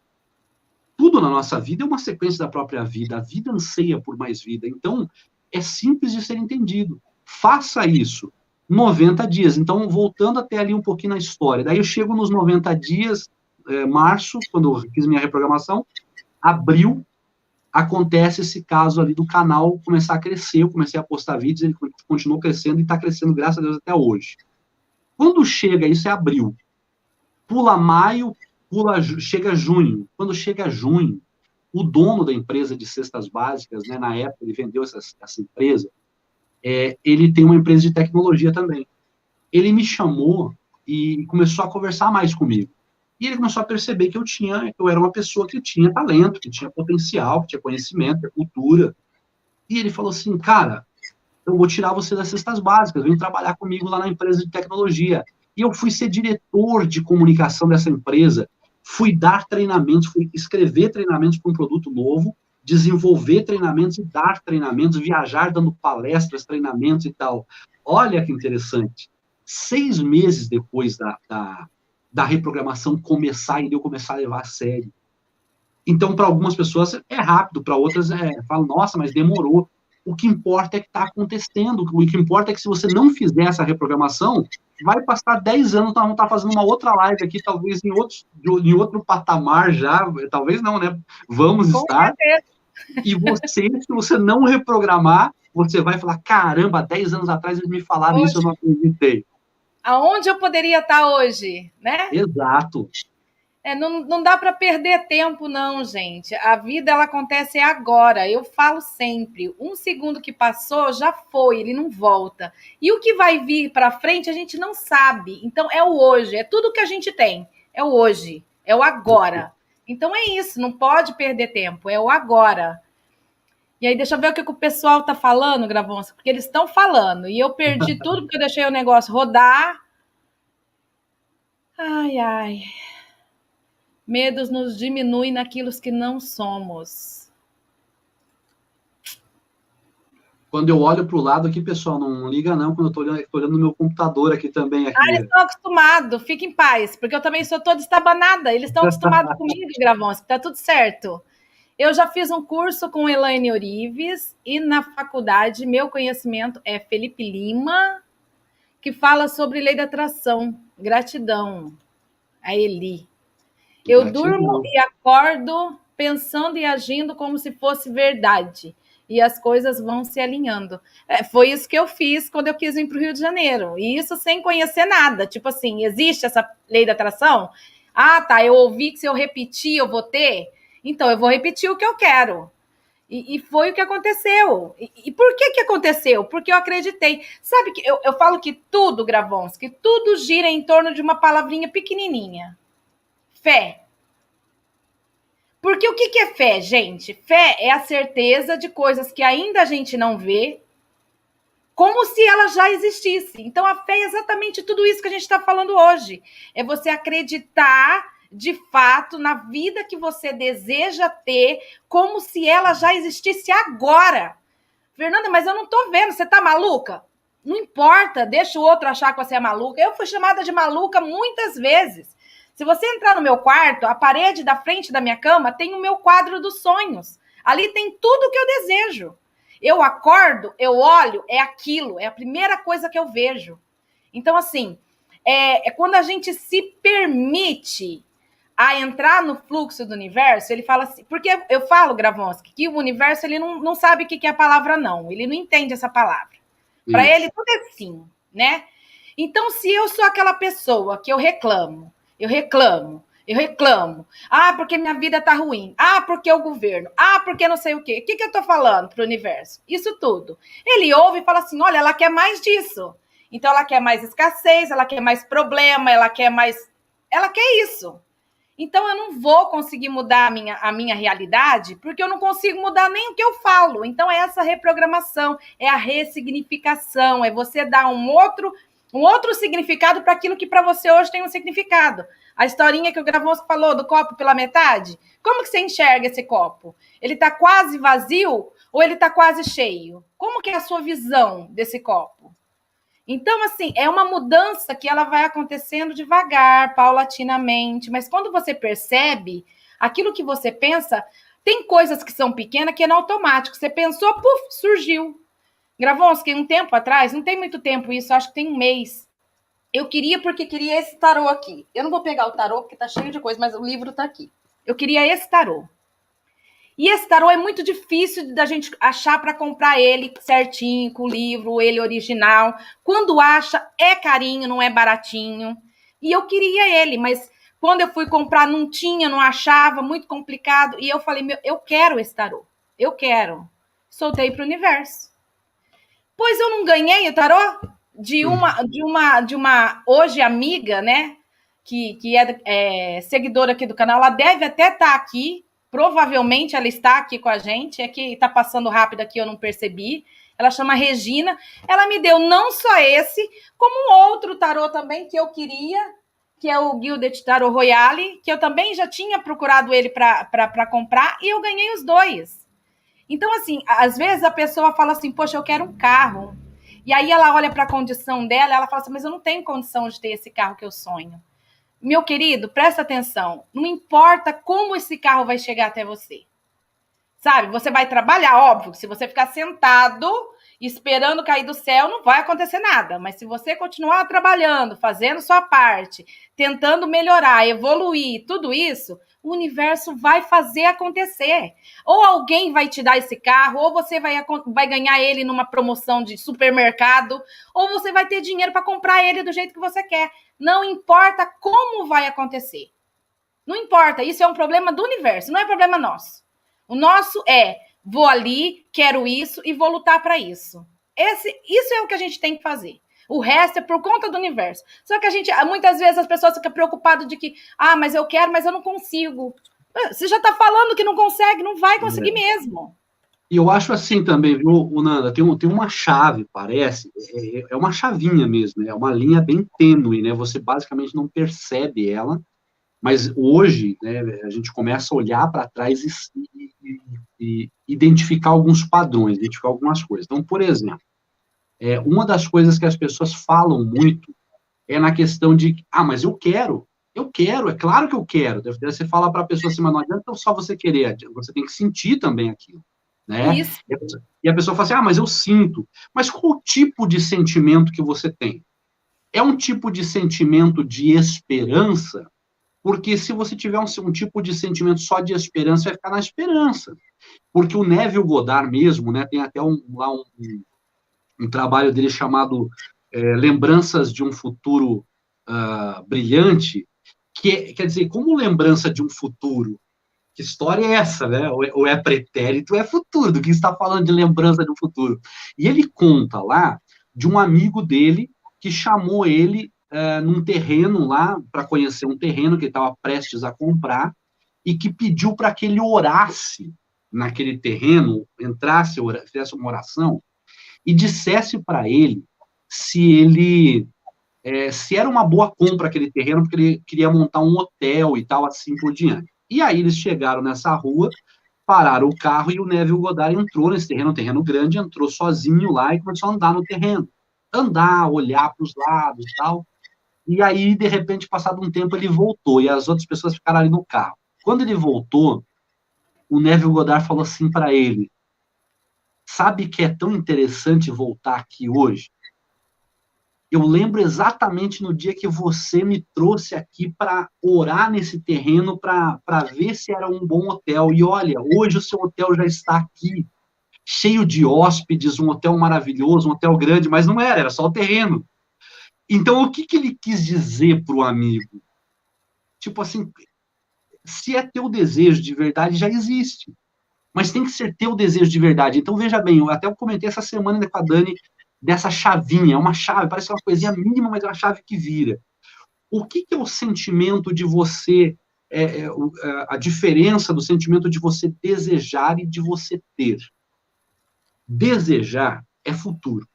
Tudo na nossa vida é uma sequência da própria vida. A vida anseia por mais vida. Então, é simples de ser entendido. Faça isso. 90 dias. Então, voltando até ali um pouquinho na história. Daí eu chego nos 90 dias, março, quando eu fiz minha reprogramação, abril, acontece esse caso ali do canal começar a crescer. Eu comecei a postar vídeos, ele continuou crescendo e está crescendo, graças a Deus, até hoje. Quando chega, isso é abril, pula maio, chega junho. Quando chega junho, o dono da empresa de cestas básicas, né, na época ele vendeu essa empresa, ele tem uma empresa de tecnologia também. Ele me chamou e começou a conversar mais comigo. E ele começou a perceber que eu era uma pessoa que tinha talento, que tinha potencial, que tinha conhecimento, que tinha cultura. E ele falou assim, cara, eu vou tirar você das cestas básicas, vem trabalhar comigo lá na empresa de tecnologia. E eu fui ser diretor de comunicação dessa empresa, fui dar treinamentos, fui escrever treinamentos para um produto novo, desenvolver treinamentos e dar treinamentos, viajar dando palestras, treinamentos e tal. Olha que interessante. 6 meses depois da reprogramação começar e eu começar a levar a sério, Então, para algumas pessoas é rápido, para outras falam, nossa, mas demorou. O que importa é que está acontecendo. O que importa é que se você não fizer essa reprogramação, vai passar 10 anos, nós vamos estar fazendo uma outra live aqui, talvez em outro patamar já, talvez não, né? Vamos Com estar. certeza. E você, se você não reprogramar, você vai falar, caramba, 10 anos atrás eles me falaram isso, eu não acreditei. Aonde eu poderia estar hoje, né? Exato. Não dá para perder tempo, não, gente. A vida, ela acontece agora. Eu falo sempre, um segundo que passou já foi, ele não volta. E o que vai vir para frente a gente não sabe. Então é o hoje, é tudo que a gente tem. É o hoje, é o agora. Então é isso, não pode perder tempo, é o agora. E aí, deixa eu ver o que o pessoal tá falando, Gravonça, porque eles estão falando. E eu perdi tudo porque eu deixei o negócio rodar. Ai, ai. Medos nos diminuem naquilo que não somos. Quando eu olho para o lado aqui, pessoal, não liga não, quando eu estou olhando no meu computador aqui também. Aqui. Eles estão acostumados, fique em paz, porque eu também sou toda estabanada. Eles estão acostumados comigo, Gravões, que tá tudo certo. Eu já fiz um curso com Elaine Orives e na faculdade meu conhecimento é Felipe Lima, que fala sobre lei da atração. Gratidão a Eli. Eu durmo e acordo pensando e agindo como se fosse verdade. E as coisas vão se alinhando. Foi isso que eu fiz quando eu quis vir para o Rio de Janeiro. E isso sem conhecer nada. Tipo assim, existe essa lei da atração? Ah, tá, eu ouvi que se eu repetir eu vou ter. Então, eu vou repetir o que eu quero. E foi o que aconteceu. E por que aconteceu? Porque eu acreditei. Sabe que eu falo que tudo, Gravons, que tudo gira em torno de uma palavrinha pequenininha. Fé. Porque o que é fé, gente? Fé é a certeza de coisas que ainda a gente não vê, como se ela já existisse. Então, a fé é exatamente tudo isso que a gente está falando hoje. É você acreditar, de fato, na vida que você deseja ter, como se ela já existisse agora. Fernanda, mas eu não estou vendo, você está maluca? Não importa, deixa o outro achar que você é maluca. Eu fui chamada de maluca muitas vezes. Se você entrar no meu quarto, a parede da frente da minha cama tem o meu quadro dos sonhos. Ali tem tudo que eu desejo. Eu acordo, eu olho, é aquilo, é a primeira coisa que eu vejo. Então, assim, é quando a gente se permite a entrar no fluxo do universo, ele fala assim, porque eu falo, Gravonsky, que o universo ele não sabe o que é a palavra não, ele não entende essa palavra. Para ele, tudo é sim, né? Então, se eu sou aquela pessoa que eu reclamo, ah, porque minha vida tá ruim. Ah, porque o governo. Ah, porque não sei o quê. O que eu tô falando pro universo? Isso tudo. Ele ouve e fala assim, olha, ela quer mais disso. Então, ela quer mais escassez, ela quer mais problema, ela quer isso. Então, eu não vou conseguir mudar a minha realidade, porque eu não consigo mudar nem o que eu falo. Então, é essa reprogramação, é a ressignificação, é você dar um outro significado para aquilo que para você hoje tem um significado. A historinha que o Gravonsky falou do copo pela metade, como que você enxerga esse copo? Ele está quase vazio ou ele está quase cheio? Como que é a sua visão desse copo? Então, assim, é uma mudança que ela vai acontecendo devagar, paulatinamente, mas quando você percebe aquilo que você pensa, tem coisas que são pequenas que é no automático. Você pensou, puf, surgiu. Gravonsky, um tempo atrás, não tem muito tempo isso, acho que tem um mês. Eu queria esse tarô aqui. Eu não vou pegar o tarô porque tá cheio de coisa, mas o livro tá aqui. Eu queria esse tarô. E esse tarô é muito difícil da gente achar para comprar ele certinho, com o livro, ele original. Quando acha, é carinho, não é baratinho. E eu queria ele, mas quando eu fui comprar, não tinha, não achava, muito complicado. E eu falei, eu quero esse tarô. Eu quero. Soltei para o universo. Pois eu não ganhei o tarô de uma hoje amiga, né? Que é seguidora aqui do canal. Ela deve até estar aqui. Provavelmente ela está aqui com a gente. É que está passando rápido aqui, eu não percebi. Ela chama Regina. Ela me deu não só esse, como um outro tarô também que eu queria, que é o Gilded Tarot Royale, que eu também já tinha procurado ele para comprar, e eu ganhei os dois. Então, assim, às vezes a pessoa fala assim, poxa, eu quero um carro. E aí ela olha para a condição dela, ela fala assim, mas eu não tenho condição de ter esse carro que eu sonho. Meu querido, presta atenção. Não importa como esse carro vai chegar até você. Sabe? Você vai trabalhar, óbvio. Se você ficar sentado esperando cair do céu, não vai acontecer nada. Mas se você continuar trabalhando, fazendo sua parte, tentando melhorar, evoluir, tudo isso, o universo vai fazer acontecer. Ou alguém vai te dar esse carro, ou você vai ganhar ele numa promoção de supermercado, ou você vai ter dinheiro para comprar ele do jeito que você quer. Não importa como vai acontecer. Não importa, isso é um problema do universo, não é problema nosso. O nosso é, vou ali, quero isso e vou lutar para isso. Isso é o que a gente tem que fazer. O resto é por conta do universo. Só que muitas vezes as pessoas ficam preocupadas de que, mas eu quero, mas eu não consigo. Você já está falando que não consegue, não vai conseguir mesmo. E eu acho assim também, viu, Nanda, tem uma chave, parece, é uma chavinha mesmo, é uma linha bem tênue, né? Você basicamente não percebe ela, mas hoje, né, a gente começa a olhar para trás e identificar alguns padrões, identificar algumas coisas. Então, por exemplo, uma das coisas que as pessoas falam muito é na questão de, mas eu quero, é claro que eu quero. Você fala para a pessoa assim, mas não adianta só você querer, você tem que sentir também aquilo, né? Isso. E a pessoa fala assim, mas eu sinto. Mas qual o tipo de sentimento que você tem? É um tipo de sentimento de esperança? Porque se você tiver um tipo de sentimento só de esperança, vai ficar na esperança. Porque o Neville Goddard mesmo, né, tem até um trabalho dele chamado Lembranças de um Futuro Brilhante, que quer dizer, como lembrança de um futuro, que história é essa, né? Ou é pretérito ou é futuro, do que está falando de lembrança de um futuro. E ele conta lá de um amigo dele que chamou ele num terreno lá, para conhecer um terreno que ele estava prestes a comprar, e que pediu para que ele orasse naquele terreno, entrasse, fizesse uma oração, e dissesse para ele se era uma boa compra aquele terreno, porque ele queria montar um hotel e tal, assim por diante. E aí eles chegaram nessa rua, pararam o carro e o Neville Goddard entrou nesse terreno, um terreno grande, entrou sozinho lá e começou a andar no terreno. Andar, olhar para os lados e tal. E aí, de repente, passado um tempo, ele voltou e as outras pessoas ficaram ali no carro. Quando ele voltou, o Neville Goddard falou assim para ele, sabe que é tão interessante voltar aqui hoje? Eu lembro exatamente no dia que você me trouxe aqui para orar nesse terreno, para ver se era um bom hotel. E olha, hoje o seu hotel já está aqui, cheio de hóspedes, um hotel maravilhoso, um hotel grande, mas não era só o terreno. Então, o que ele quis dizer para o amigo? Tipo assim, se é teu desejo de verdade, já existe. Mas tem que ser teu desejo de verdade. Então, veja bem, eu comentei essa semana com a Dani dessa chavinha, é uma chave, parece uma coisinha mínima, mas é uma chave que vira. O que é o sentimento de você, a diferença do sentimento de você desejar e de você ter? Desejar é futuro,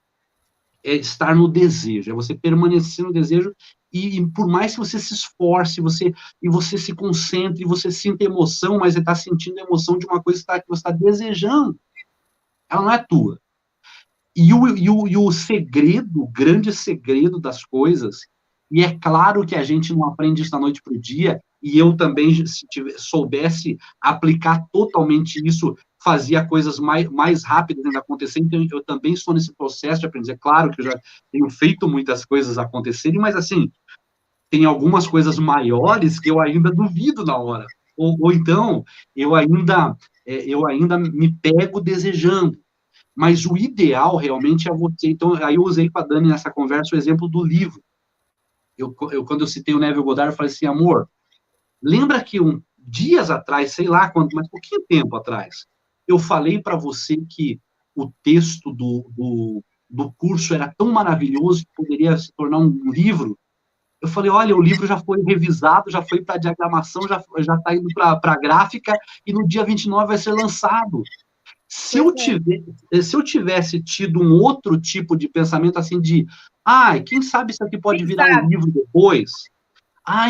é estar no desejo, é você permanecer no desejo e por mais que você se esforce, você se concentre, você sinta emoção, mas você está sentindo a emoção de uma coisa que você está desejando, ela não é tua. E o segredo, o grande segredo das coisas, e é claro que a gente não aprende isso da noite para o dia, e eu também, se soubesse aplicar totalmente isso, fazia coisas mais rápidas ainda acontecer, então eu também estou nesse processo de aprender. É claro que eu já tenho feito muitas coisas acontecerem, mas assim, tem algumas coisas maiores que eu ainda duvido na hora. Ou então, eu ainda me pego desejando. Mas o ideal realmente é você. Então, aí eu usei para a Dani nessa conversa o exemplo do livro. Quando eu citei o Neville Goddard, eu falei assim, amor, lembra que dias atrás, sei lá quanto, mas pouquinho tempo atrás, eu falei para você que o texto do curso era tão maravilhoso que poderia se tornar um livro. Eu falei, olha, o livro já foi revisado, já foi para diagramação, já está indo para a gráfica, e no dia 29 vai ser lançado. Se eu tivesse tido um outro tipo de pensamento, assim, quem sabe isso aqui pode virar um livro depois?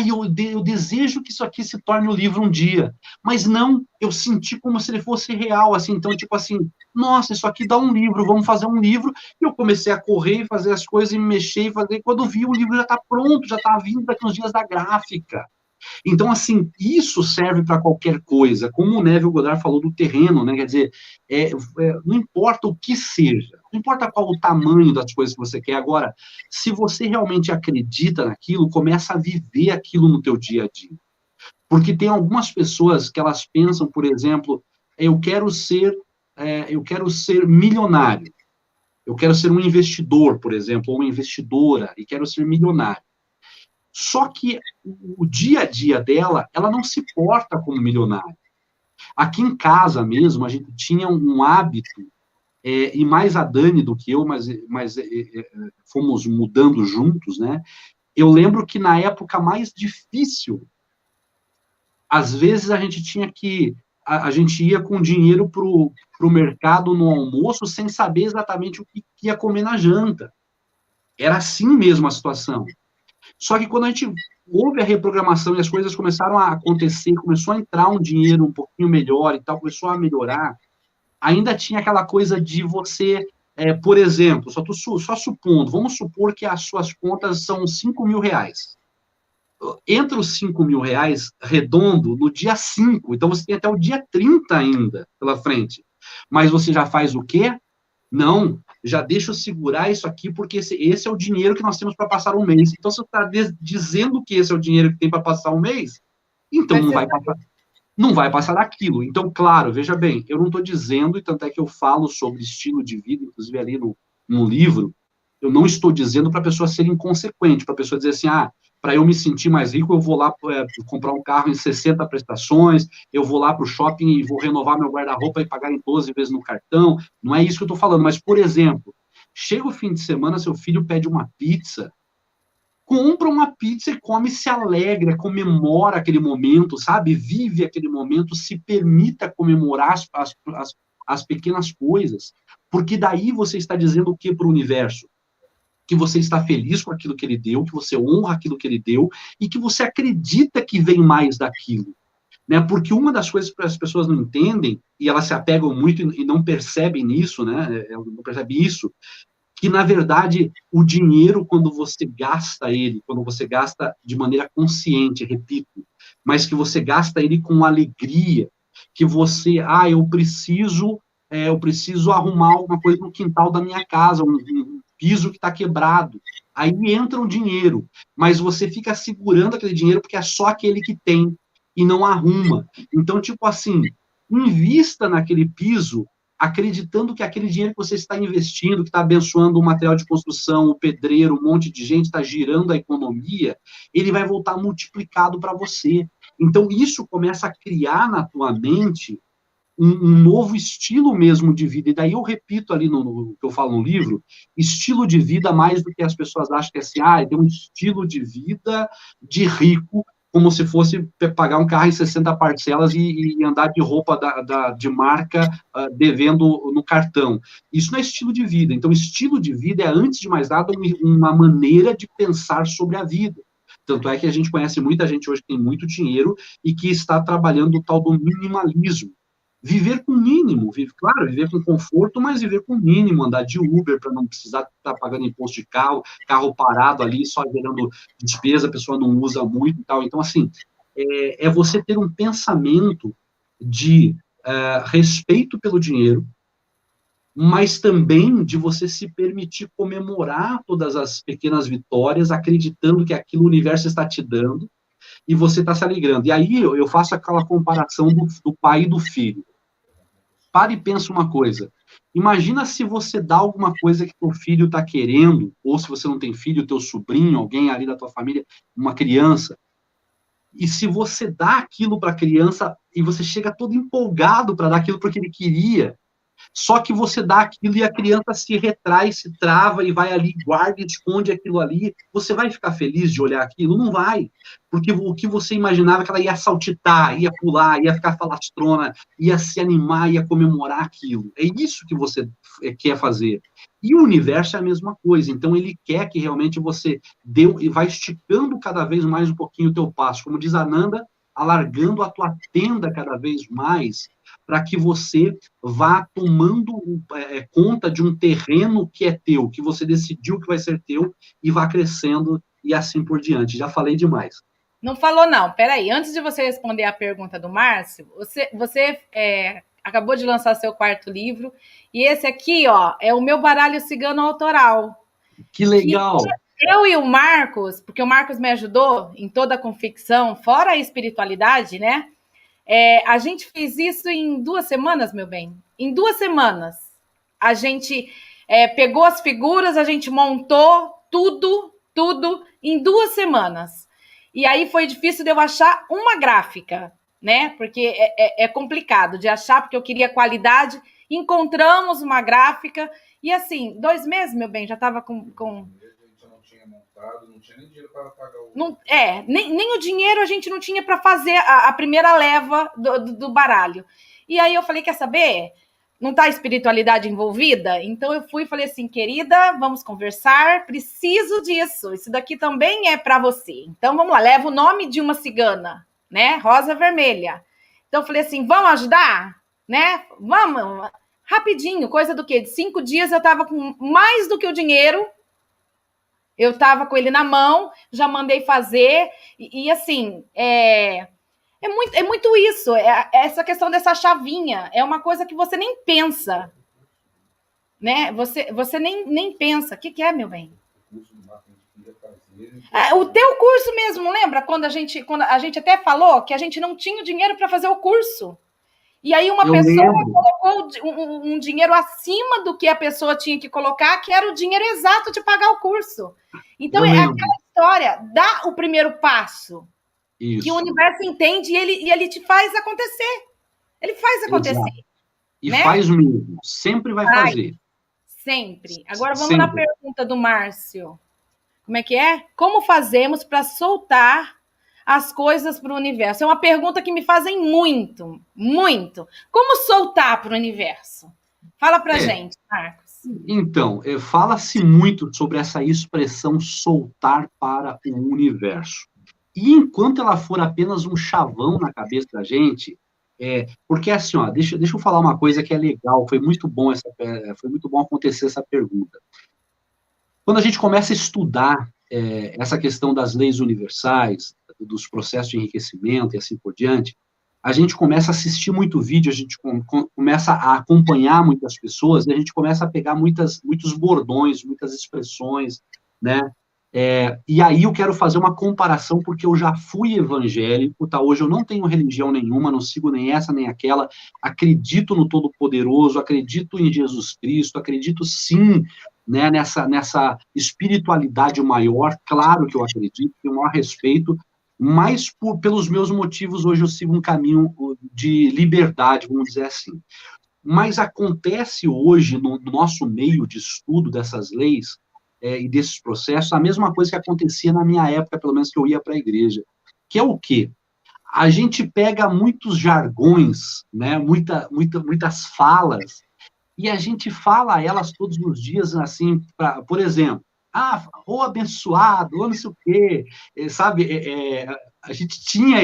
eu desejo que isso aqui se torne um livro um dia. Mas não, eu senti como se ele fosse real, assim, então, tipo assim, nossa, isso aqui dá um livro, vamos fazer um livro. E eu comecei a correr e fazer as coisas, e me mexer, e fazer, e quando eu vi, o livro já está pronto, já está vindo daqui uns dias da gráfica. Então, assim, isso serve para qualquer coisa, como o Neville Goddard falou do terreno, né? Quer dizer, não importa o que seja, não importa qual o tamanho das coisas que você quer. Agora, se você realmente acredita naquilo, começa a viver aquilo no teu dia a dia. Porque tem algumas pessoas que elas pensam, por exemplo, eu quero ser milionário, eu quero ser um investidor, por exemplo, ou uma investidora, e quero ser milionário. Só que o dia a dia dela, ela não se porta como milionária. Aqui em casa mesmo, a gente tinha um hábito, e mais a Dani do que eu, mas fomos mudando juntos, né? Eu lembro que na época mais difícil, às vezes a gente tinha que... A gente ia com dinheiro para o mercado no almoço sem saber exatamente o que ia comer na janta. Era assim mesmo a situação. Só que quando a gente houve a reprogramação e as coisas começaram a acontecer, começou a entrar um dinheiro um pouquinho melhor e tal, começou a melhorar, ainda tinha aquela coisa de você, por exemplo, só supondo, vamos supor que as suas contas são 5 mil reais. Entra os 5 mil reais redondo no dia 5, então você tem até o dia 30 ainda pela frente. Mas você já faz o quê? Não, já deixa eu segurar isso aqui, porque esse é o dinheiro que nós temos para passar um mês. Então, se você está dizendo que esse é o dinheiro que tem para passar um mês, então não vai passar daquilo. Então, claro, veja bem, eu não estou dizendo, e tanto é que eu falo sobre estilo de vida, inclusive ali no livro, eu não estou dizendo para a pessoa ser inconsequente, para a pessoa dizer assim, para eu me sentir mais rico, eu vou lá comprar um carro em 60 prestações, eu vou lá para o shopping e vou renovar meu guarda-roupa e pagar em 12 vezes no cartão. Não é isso que eu estou falando, mas, por exemplo, chega o fim de semana, seu filho pede uma pizza, compra uma pizza e come, se alegra, comemora aquele momento, sabe? Vive aquele momento, se permita comemorar as pequenas coisas, porque daí você está dizendo o que para o universo? Que você está feliz com aquilo que ele deu, que você honra aquilo que ele deu, e que você acredita que vem mais daquilo. Né? Porque uma das coisas que as pessoas não entendem, e elas se apegam muito e não percebem nisso, né? Não percebem isso, que, na verdade, o dinheiro, quando você gasta ele, quando você gasta de maneira consciente, repito, mas que você gasta ele com alegria, que você, eu preciso arrumar alguma coisa no quintal da minha casa, um piso que está quebrado. Aí entra o dinheiro, mas você fica segurando aquele dinheiro porque é só aquele que tem e não arruma. Então, tipo assim, invista naquele piso acreditando que aquele dinheiro que você está investindo, que está abençoando o material de construção, o pedreiro, um monte de gente, está girando a economia, ele vai voltar multiplicado para você. Então, isso começa a criar na tua mente um novo estilo mesmo de vida. E daí eu repito ali no que eu falo no livro, estilo de vida mais do que as pessoas acham que é assim, tem um estilo de vida de rico, como se fosse pagar um carro em 60 parcelas e andar de roupa de marca devendo no cartão. Isso não é estilo de vida. Então, estilo de vida é, antes de mais nada, uma maneira de pensar sobre a vida. Tanto é que a gente conhece muita gente hoje que tem muito dinheiro e que está trabalhando o tal do minimalismo. Viver com mínimo, claro, viver com conforto, mas viver com mínimo, andar de Uber para não precisar estar pagando imposto de carro parado ali, só gerando despesa, a pessoa não usa muito e tal. Então, assim, é você ter um pensamento de respeito pelo dinheiro, mas também de você se permitir comemorar todas as pequenas vitórias, acreditando que aquilo o universo está te dando, e você está se alegrando. E aí eu faço aquela comparação do pai e do filho. Para e pensa uma coisa. Imagina se você dá alguma coisa que teu filho está querendo, ou se você não tem filho, teu sobrinho, alguém ali da tua família, uma criança, e se você dá aquilo para a criança e você chega todo empolgado para dar aquilo porque ele queria, Só que você dá aquilo e a criança se retrai, se trava e vai ali, guarda e esconde aquilo ali. Você vai ficar feliz de olhar aquilo? Não vai. Porque o que você imaginava é que ela ia saltitar, ia pular, ia ficar falastrona, ia se animar, ia comemorar aquilo. É isso que você quer fazer. E o universo é a mesma coisa. Então, ele quer que realmente você dê e vai esticando cada vez mais um pouquinho o teu passo. Como diz a Nanda, alargando a tua tenda cada vez mais, para que você vá tomando conta de um terreno que é teu, que você decidiu que vai ser teu, e vá crescendo e assim por diante. Já falei demais. Não falou, não. Peraí, antes de você responder a pergunta do Márcio, você acabou de lançar seu quarto livro, e esse aqui, ó, é o meu baralho cigano autoral. Que legal! Eu e o Marcos, porque o Marcos me ajudou em toda a confecção, fora a espiritualidade, né? A gente fez isso em 2 semanas, meu bem. Em 2 semanas. A gente pegou as figuras, a gente montou tudo em 2 semanas. E aí foi difícil de eu achar uma gráfica, né? Porque é complicado de achar, porque eu queria qualidade. Encontramos uma gráfica e assim, 2 meses, meu bem, já estava com... Não tinha nem dinheiro para pagar o... Não, nem o dinheiro a gente não tinha para fazer a primeira leva do baralho. E aí eu falei, quer saber? Não está a espiritualidade envolvida? Então eu fui e falei assim, querida, vamos conversar, preciso disso. Isso daqui também é para você. Então vamos lá, leva o nome de uma cigana, né? Rosa Vermelha. Então eu falei assim, vamos ajudar? Né? Vamos, rapidinho, coisa do quê? De 5 dias eu estava com mais do que o dinheiro. Eu estava com ele na mão, já mandei fazer, e assim, é muito isso, essa questão dessa chavinha, é uma coisa que você nem pensa, né? Você nem pensa. O que é, meu bem? O teu curso mesmo, lembra? Quando a gente até falou que a gente não tinha dinheiro para fazer o curso. E aí uma pessoa colocou um dinheiro acima do que a pessoa tinha que colocar, que era o dinheiro exato de pagar o curso. Então, é aquela história, dá o primeiro passo, isso, que o universo entende e ele te faz acontecer. Ele faz acontecer. Exato. E né? Faz mesmo, sempre vai fazer. Sempre. Agora vamos na pergunta do Márcio. Como é que é? Como fazemos para soltar as coisas para o universo? É uma pergunta que me fazem muito. Como soltar para o universo? Fala para gente, Marcos. Então, fala-se muito sobre essa expressão soltar para o universo. E enquanto ela for apenas um chavão na cabeça da gente, porque assim, ó, deixa eu falar uma coisa que é legal, foi muito bom acontecer essa pergunta. Quando a gente começa a estudar essa questão das leis universais, dos processos de enriquecimento e assim por diante, a gente começa a assistir muito vídeo, a gente começa a acompanhar muitas pessoas, e a gente começa a pegar muitos bordões, muitas expressões, né? E aí eu quero fazer uma comparação, porque eu já fui evangélico, tá? Hoje eu não tenho religião nenhuma, não sigo nem essa nem aquela, acredito no Todo-Poderoso, acredito em Jesus Cristo, acredito sim, né, nessa espiritualidade maior, claro que eu acredito, tenho o maior respeito, mas pelos meus motivos, hoje eu sigo um caminho de liberdade, vamos dizer assim. Mas acontece hoje, no nosso meio de estudo dessas leis e desses processos, a mesma coisa que acontecia na minha época, pelo menos que eu ia para a igreja, que é o quê? A gente pega muitos jargões, né, muitas falas, e a gente fala elas todos os dias, assim, por exemplo, ou abençoado, ou não sei o quê, sabe, a gente tinha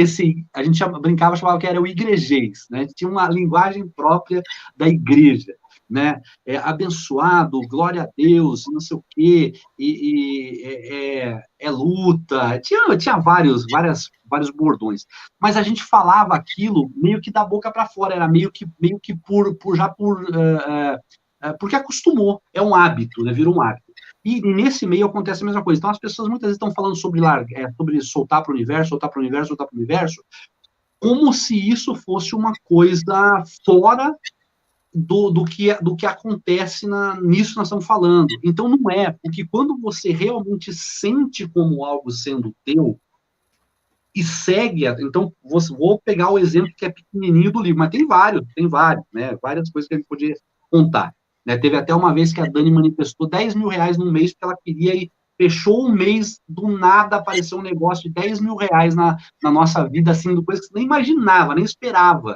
a gente brincava, chamava que era o igrejês, né, a gente tinha uma linguagem própria da igreja, né, abençoado, glória a Deus, não sei o quê, luta, tinha vários bordões, mas a gente falava aquilo meio que da boca para fora, era meio que porque acostumou, é um hábito, né, virou um hábito. E nesse meio acontece a mesma coisa. Então, as pessoas muitas vezes estão falando sobre soltar para o universo, como se isso fosse uma coisa fora do que acontece nisso que nós estamos falando. Então, não é, porque quando você realmente sente como algo sendo teu, e segue, então, vou pegar o exemplo que é pequenininho do livro, mas tem vários, né, várias coisas que a gente podia contar. Né? Teve até uma vez que a Dani manifestou 10 mil reais num mês, porque ela queria ir, fechou um mês, do nada apareceu um negócio de 10 mil reais na nossa vida, assim, do coisa que você nem imaginava, nem esperava,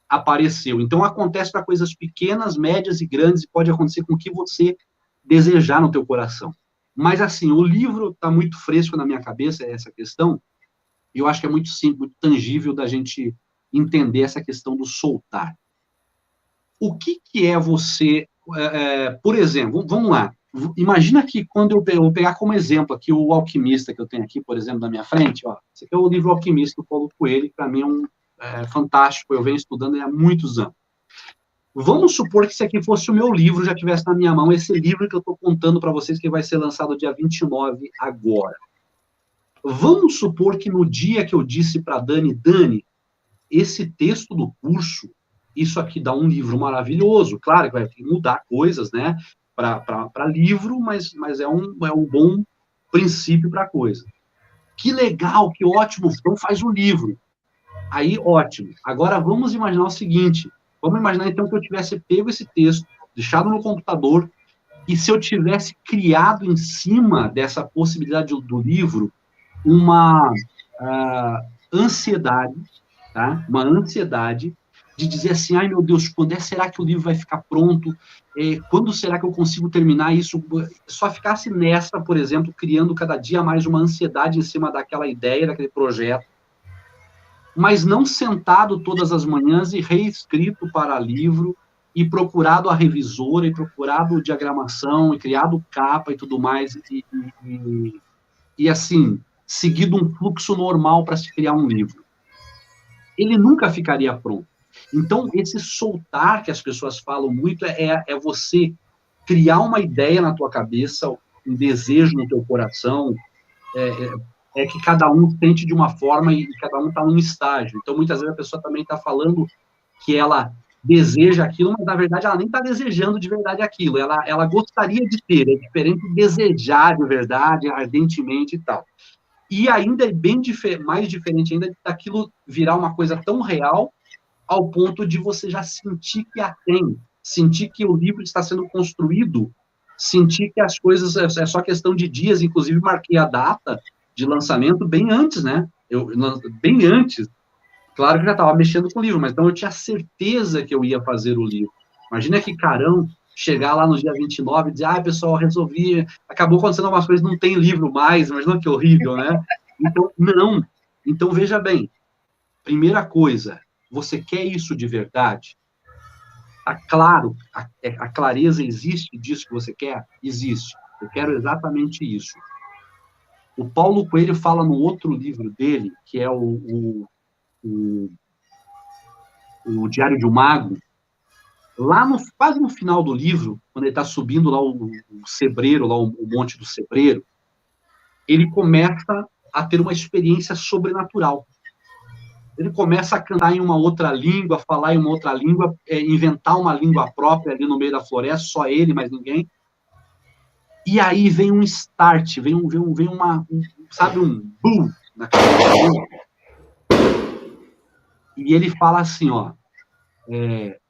apareceu. Então, acontece para coisas pequenas, médias e grandes, e pode acontecer com o que você desejar no teu coração. Mas, assim, o livro está muito fresco na minha cabeça, essa questão, e eu acho que é muito simples, muito tangível da gente entender essa questão do soltar. O que é você, por exemplo, vamos lá, imagina que quando eu vou pegar como exemplo aqui o Alquimista que eu tenho aqui, por exemplo, na minha frente, ó, esse aqui é o livro Alquimista do Paulo Coelho, que para mim é fantástico, eu venho estudando ele há muitos anos. Vamos supor que esse aqui fosse o meu livro, já tivesse na minha mão, esse livro que eu estou contando para vocês, que vai ser lançado dia 29 agora. Vamos supor que no dia que eu disse para Dani, esse texto do curso, isso aqui dá um livro maravilhoso, claro que vai mudar coisas, né, para livro, mas é um bom princípio para a coisa. Que legal, que ótimo, então faz um livro. Aí, ótimo. Agora, vamos imaginar o seguinte, vamos imaginar, então, que eu tivesse pego esse texto, deixado no computador, e se eu tivesse criado em cima dessa possibilidade do livro uma ansiedade, tá? Uma ansiedade de dizer assim, ai meu Deus, quando será que o livro vai ficar pronto? Quando será que eu consigo terminar isso? Só ficasse nessa, por exemplo, criando cada dia mais uma ansiedade em cima daquela ideia, daquele projeto, mas não sentado todas as manhãs e reescrito para livro, e procurado a revisora, e procurado diagramação, e criado capa e tudo mais, e assim, seguido um fluxo normal para se criar um livro. Ele nunca ficaria pronto. Então, esse soltar que as pessoas falam muito é você criar uma ideia na tua cabeça, um desejo no teu coração, que cada um sente de uma forma e cada um está num estágio. Então, muitas vezes a pessoa também está falando que ela deseja aquilo, mas na verdade ela nem está desejando de verdade aquilo. Ela gostaria de ter, é diferente de desejar de verdade, ardentemente e tal. E ainda é bem mais diferente ainda daquilo virar uma coisa tão real ao ponto de você já sentir que a tem, sentir que o livro está sendo construído, sentir que as coisas é só questão de dias. Inclusive marquei a data de lançamento bem antes, né? Bem antes. Claro que eu já estava mexendo com o livro, mas então eu tinha certeza que eu ia fazer o livro. Imagina que carão chegar lá no dia 29 e dizer, pessoal, resolvi, acabou acontecendo algumas coisas, não tem livro mais, imagina que horrível, né? Então, não. Então, veja bem, primeira coisa, você quer isso de verdade? Claro, a clareza existe disso que você quer? Existe. Eu quero exatamente isso. O Paulo Coelho fala no outro livro dele, que é o Diário de um Mago, lá quase no final do livro, quando ele está subindo lá o Sebreiro, lá o Monte do Sebreiro, ele começa a ter uma experiência sobrenatural. Ele começa a cantar em uma outra língua, falar em uma outra língua, inventar uma língua própria ali no meio da floresta, só ele, mais ninguém. E aí vem um start, vem um boom na cabeça dele. E ele fala assim, ó,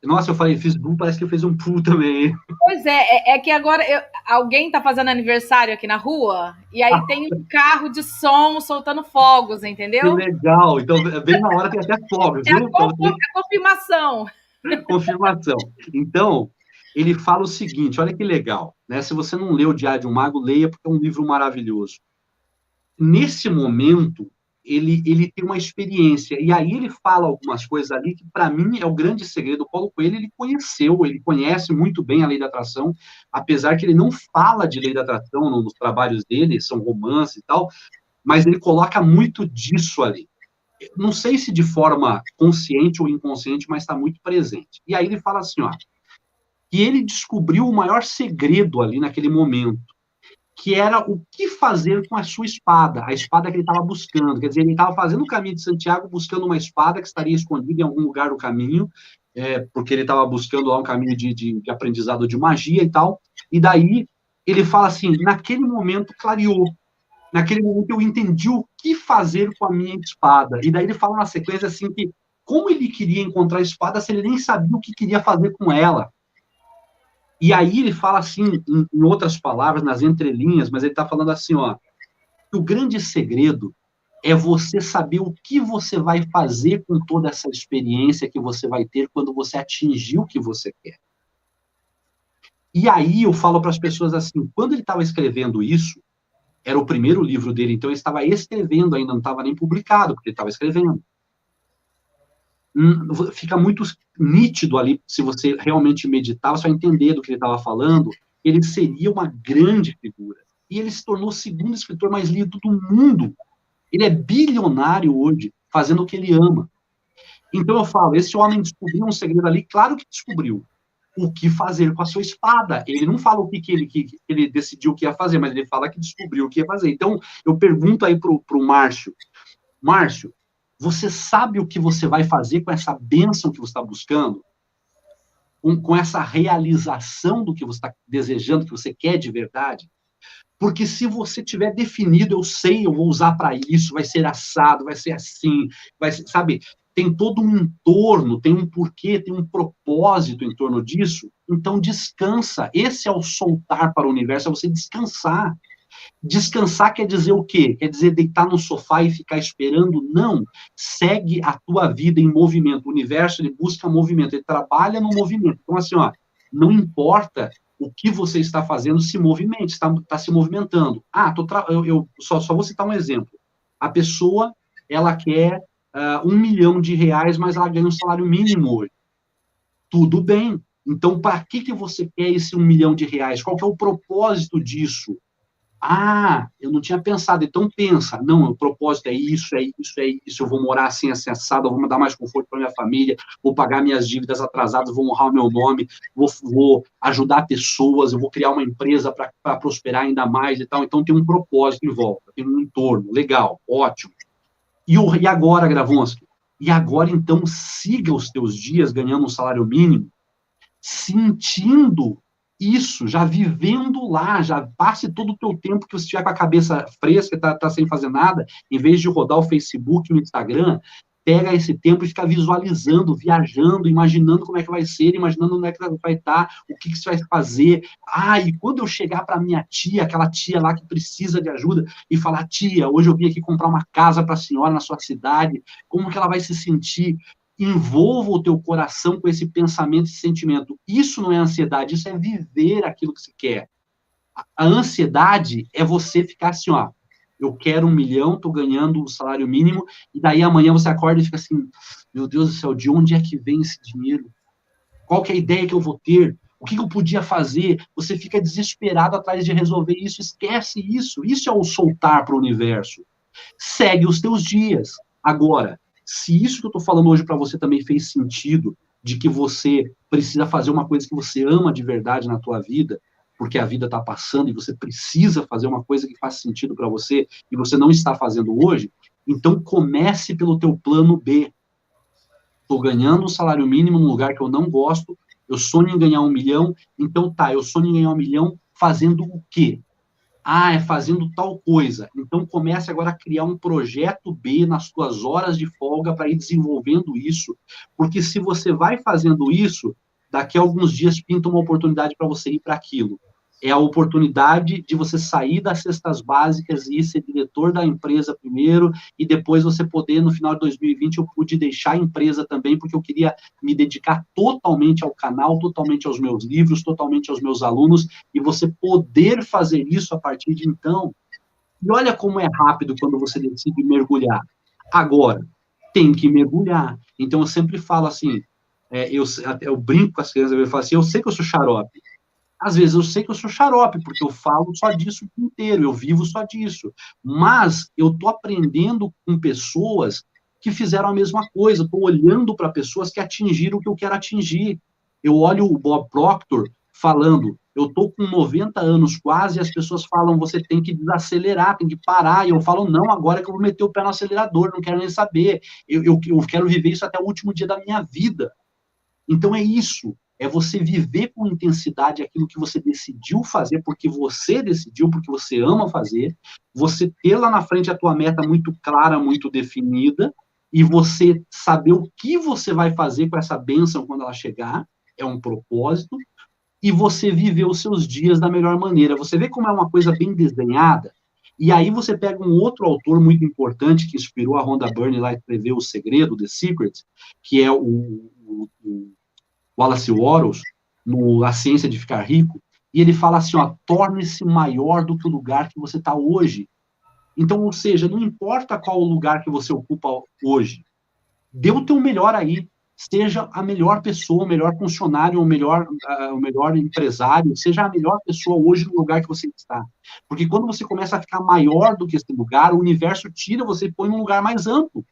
nossa, fiz boom, parece que eu fiz um pull também. Pois é que agora alguém tá fazendo aniversário aqui na rua, e aí tem um carro de som soltando fogos, entendeu? Que legal, então bem na hora tem até fogos. É a confirmação. Confirmação. Então, ele fala o seguinte, olha que legal, né? Se você não leu o Diário de um Mago, leia, porque é um livro maravilhoso. Nesse momento, ele tem uma experiência, e aí ele fala algumas coisas ali que, para mim, é o grande segredo. O Paulo Coelho, ele conhece muito bem a lei da atração, apesar que ele não fala de lei da atração nos trabalhos dele, são romances e tal, mas ele coloca muito disso ali. Não sei se de forma consciente ou inconsciente, mas está muito presente. E aí ele fala assim, ó, que ele descobriu o maior segredo ali naquele momento, que era o que fazer com a sua espada, a espada que ele estava buscando. Quer dizer, ele estava fazendo o caminho de Santiago buscando uma espada que estaria escondida em algum lugar do caminho, porque ele estava buscando lá um caminho de aprendizado de magia e tal. E daí ele fala assim, naquele momento clareou. Naquele momento eu entendi o que fazer com a minha espada. E daí ele fala na sequência assim que como ele queria encontrar a espada se ele nem sabia o que queria fazer com ela. E aí ele fala assim, em outras palavras, nas entrelinhas, mas ele está falando assim, ó, que o grande segredo é você saber o que você vai fazer com toda essa experiência que você vai ter quando você atingir o que você quer. E aí eu falo para as pessoas assim, quando ele estava escrevendo isso, era o primeiro livro dele, então ele estava escrevendo ainda, não estava nem publicado, porque ele estava escrevendo. Fica muito nítido ali, se você realmente meditar, você vai entender do que ele estava falando, ele seria uma grande figura. E ele se tornou o segundo escritor mais lido do mundo. Ele é bilionário hoje, fazendo o que ele ama. Então eu falo, esse homem descobriu um segredo ali, claro que descobriu. O que fazer com a sua espada. Ele não fala o que ele decidiu que ia fazer, mas ele fala que descobriu o que ia fazer. Então, eu pergunto aí pro Márcio, Márcio, você sabe o que você vai fazer com essa bênção que você está buscando? Com essa realização do que você está desejando, que você quer de verdade? Porque se você tiver definido, eu sei, eu vou usar para isso, vai ser assado, vai ser assim, vai ser, sabe? Tem todo um entorno, tem um porquê, tem um propósito em torno disso. Então descansa. Esse é o soltar para o universo, é você descansar. Descansar quer dizer o quê? Quer dizer deitar no sofá e ficar esperando? Não. Segue a tua vida em movimento. O universo, ele busca movimento, ele trabalha no movimento. Então, assim, ó, não importa o que você está fazendo, se movimente, está se movimentando. Eu só vou citar um exemplo. A pessoa, ela quer R$ 1 milhão, mas ela ganha um salário mínimo hoje. Tudo bem. Então, para que você quer esse R$ 1 milhão? Qual que é o propósito disso? Ah, eu não tinha pensado, então pensa. Não, o propósito é isso, é isso, é isso. Eu vou morar assim, assim, assado, eu vou dar mais conforto para minha família, vou pagar minhas dívidas atrasadas, vou honrar o meu nome, vou ajudar pessoas, eu vou criar uma empresa para prosperar ainda mais e tal. Então tem um propósito em volta, tem um entorno. Legal, ótimo. E agora, Gravonsky? E agora, então, siga os teus dias ganhando um salário mínimo, sentindo isso, já vivendo lá, já passe todo o teu tempo que você estiver com a cabeça fresca, tá sem fazer nada, em vez de rodar o Facebook e o Instagram, pega esse tempo e fica visualizando, viajando, imaginando como é que vai ser, imaginando onde é que vai estar, o que você vai fazer. Ah, e quando eu chegar para minha tia, aquela tia lá que precisa de ajuda, e falar, tia, hoje eu vim aqui comprar uma casa para a senhora na sua cidade, como que ela vai se sentir? Envolva o teu coração com esse pensamento e sentimento. Isso não é ansiedade, isso é viver aquilo que você quer. A ansiedade é você ficar assim, ó, eu quero 1 milhão, tô ganhando o salário mínimo, e daí amanhã você acorda e fica assim, meu Deus do céu, de onde é que vem esse dinheiro? Qual que é a ideia que eu vou ter? O que eu podia fazer? Você fica desesperado atrás de resolver isso, esquece isso. Isso é o soltar para o universo. Segue os teus dias. Agora, se isso que eu estou falando hoje para você também fez sentido, de que você precisa fazer uma coisa que você ama de verdade na tua vida, porque a vida está passando e você precisa fazer uma coisa que faz sentido para você e você não está fazendo hoje, então comece pelo teu plano B. Estou ganhando um salário mínimo num lugar que eu não gosto, eu sonho em ganhar 1 milhão, então tá, eu sonho em ganhar 1 milhão fazendo o quê? Ah, é fazendo tal coisa. Então comece agora a criar um projeto B nas suas horas de folga para ir desenvolvendo isso, porque se você vai fazendo isso, daqui a alguns dias pinta uma oportunidade para você ir para aquilo. É a oportunidade de você sair das cestas básicas e ser diretor da empresa primeiro, e depois você poder, no final de 2020, eu pude deixar a empresa também, porque eu queria me dedicar totalmente ao canal, totalmente aos meus livros, totalmente aos meus alunos, e você poder fazer isso a partir de então. E olha como é rápido quando você decide mergulhar. Agora, tem que mergulhar. Então, eu sempre falo assim, eu brinco com as crianças, eu falo assim, eu sei que eu sou xarope, às vezes eu sei que eu sou xarope, porque eu falo só disso o dia inteiro, eu vivo só disso. Mas eu estou aprendendo com pessoas que fizeram a mesma coisa, estou olhando para pessoas que atingiram o que eu quero atingir. Eu olho o Bob Proctor falando, eu estou com 90 anos quase, e as pessoas falam, você tem que desacelerar, tem que parar, e eu falo, não, agora é que eu vou meter o pé no acelerador, não quero nem saber, eu quero viver isso até o último dia da minha vida. Então é isso, é você viver com intensidade aquilo que você decidiu fazer, porque você decidiu, porque você ama fazer, você ter lá na frente a tua meta muito clara, muito definida, e você saber o que você vai fazer com essa bênção quando ela chegar, é um propósito, e você viver os seus dias da melhor maneira. Você vê como é uma coisa bem desenhada? E aí você pega um outro autor muito importante que inspirou a Rhonda Byrne lá a escrever O Segredo, The Secret, que é o Wallace Wattles, no A Ciência de Ficar Rico, e ele fala assim, ó, torne-se maior do que o lugar que você está hoje. Então, ou seja, não importa qual o lugar que você ocupa hoje, dê o teu melhor aí, seja a melhor pessoa, o melhor funcionário, o melhor empresário, seja a melhor pessoa hoje no lugar que você está. Porque quando você começa a ficar maior do que esse lugar, o universo tira você e põe num lugar mais amplo.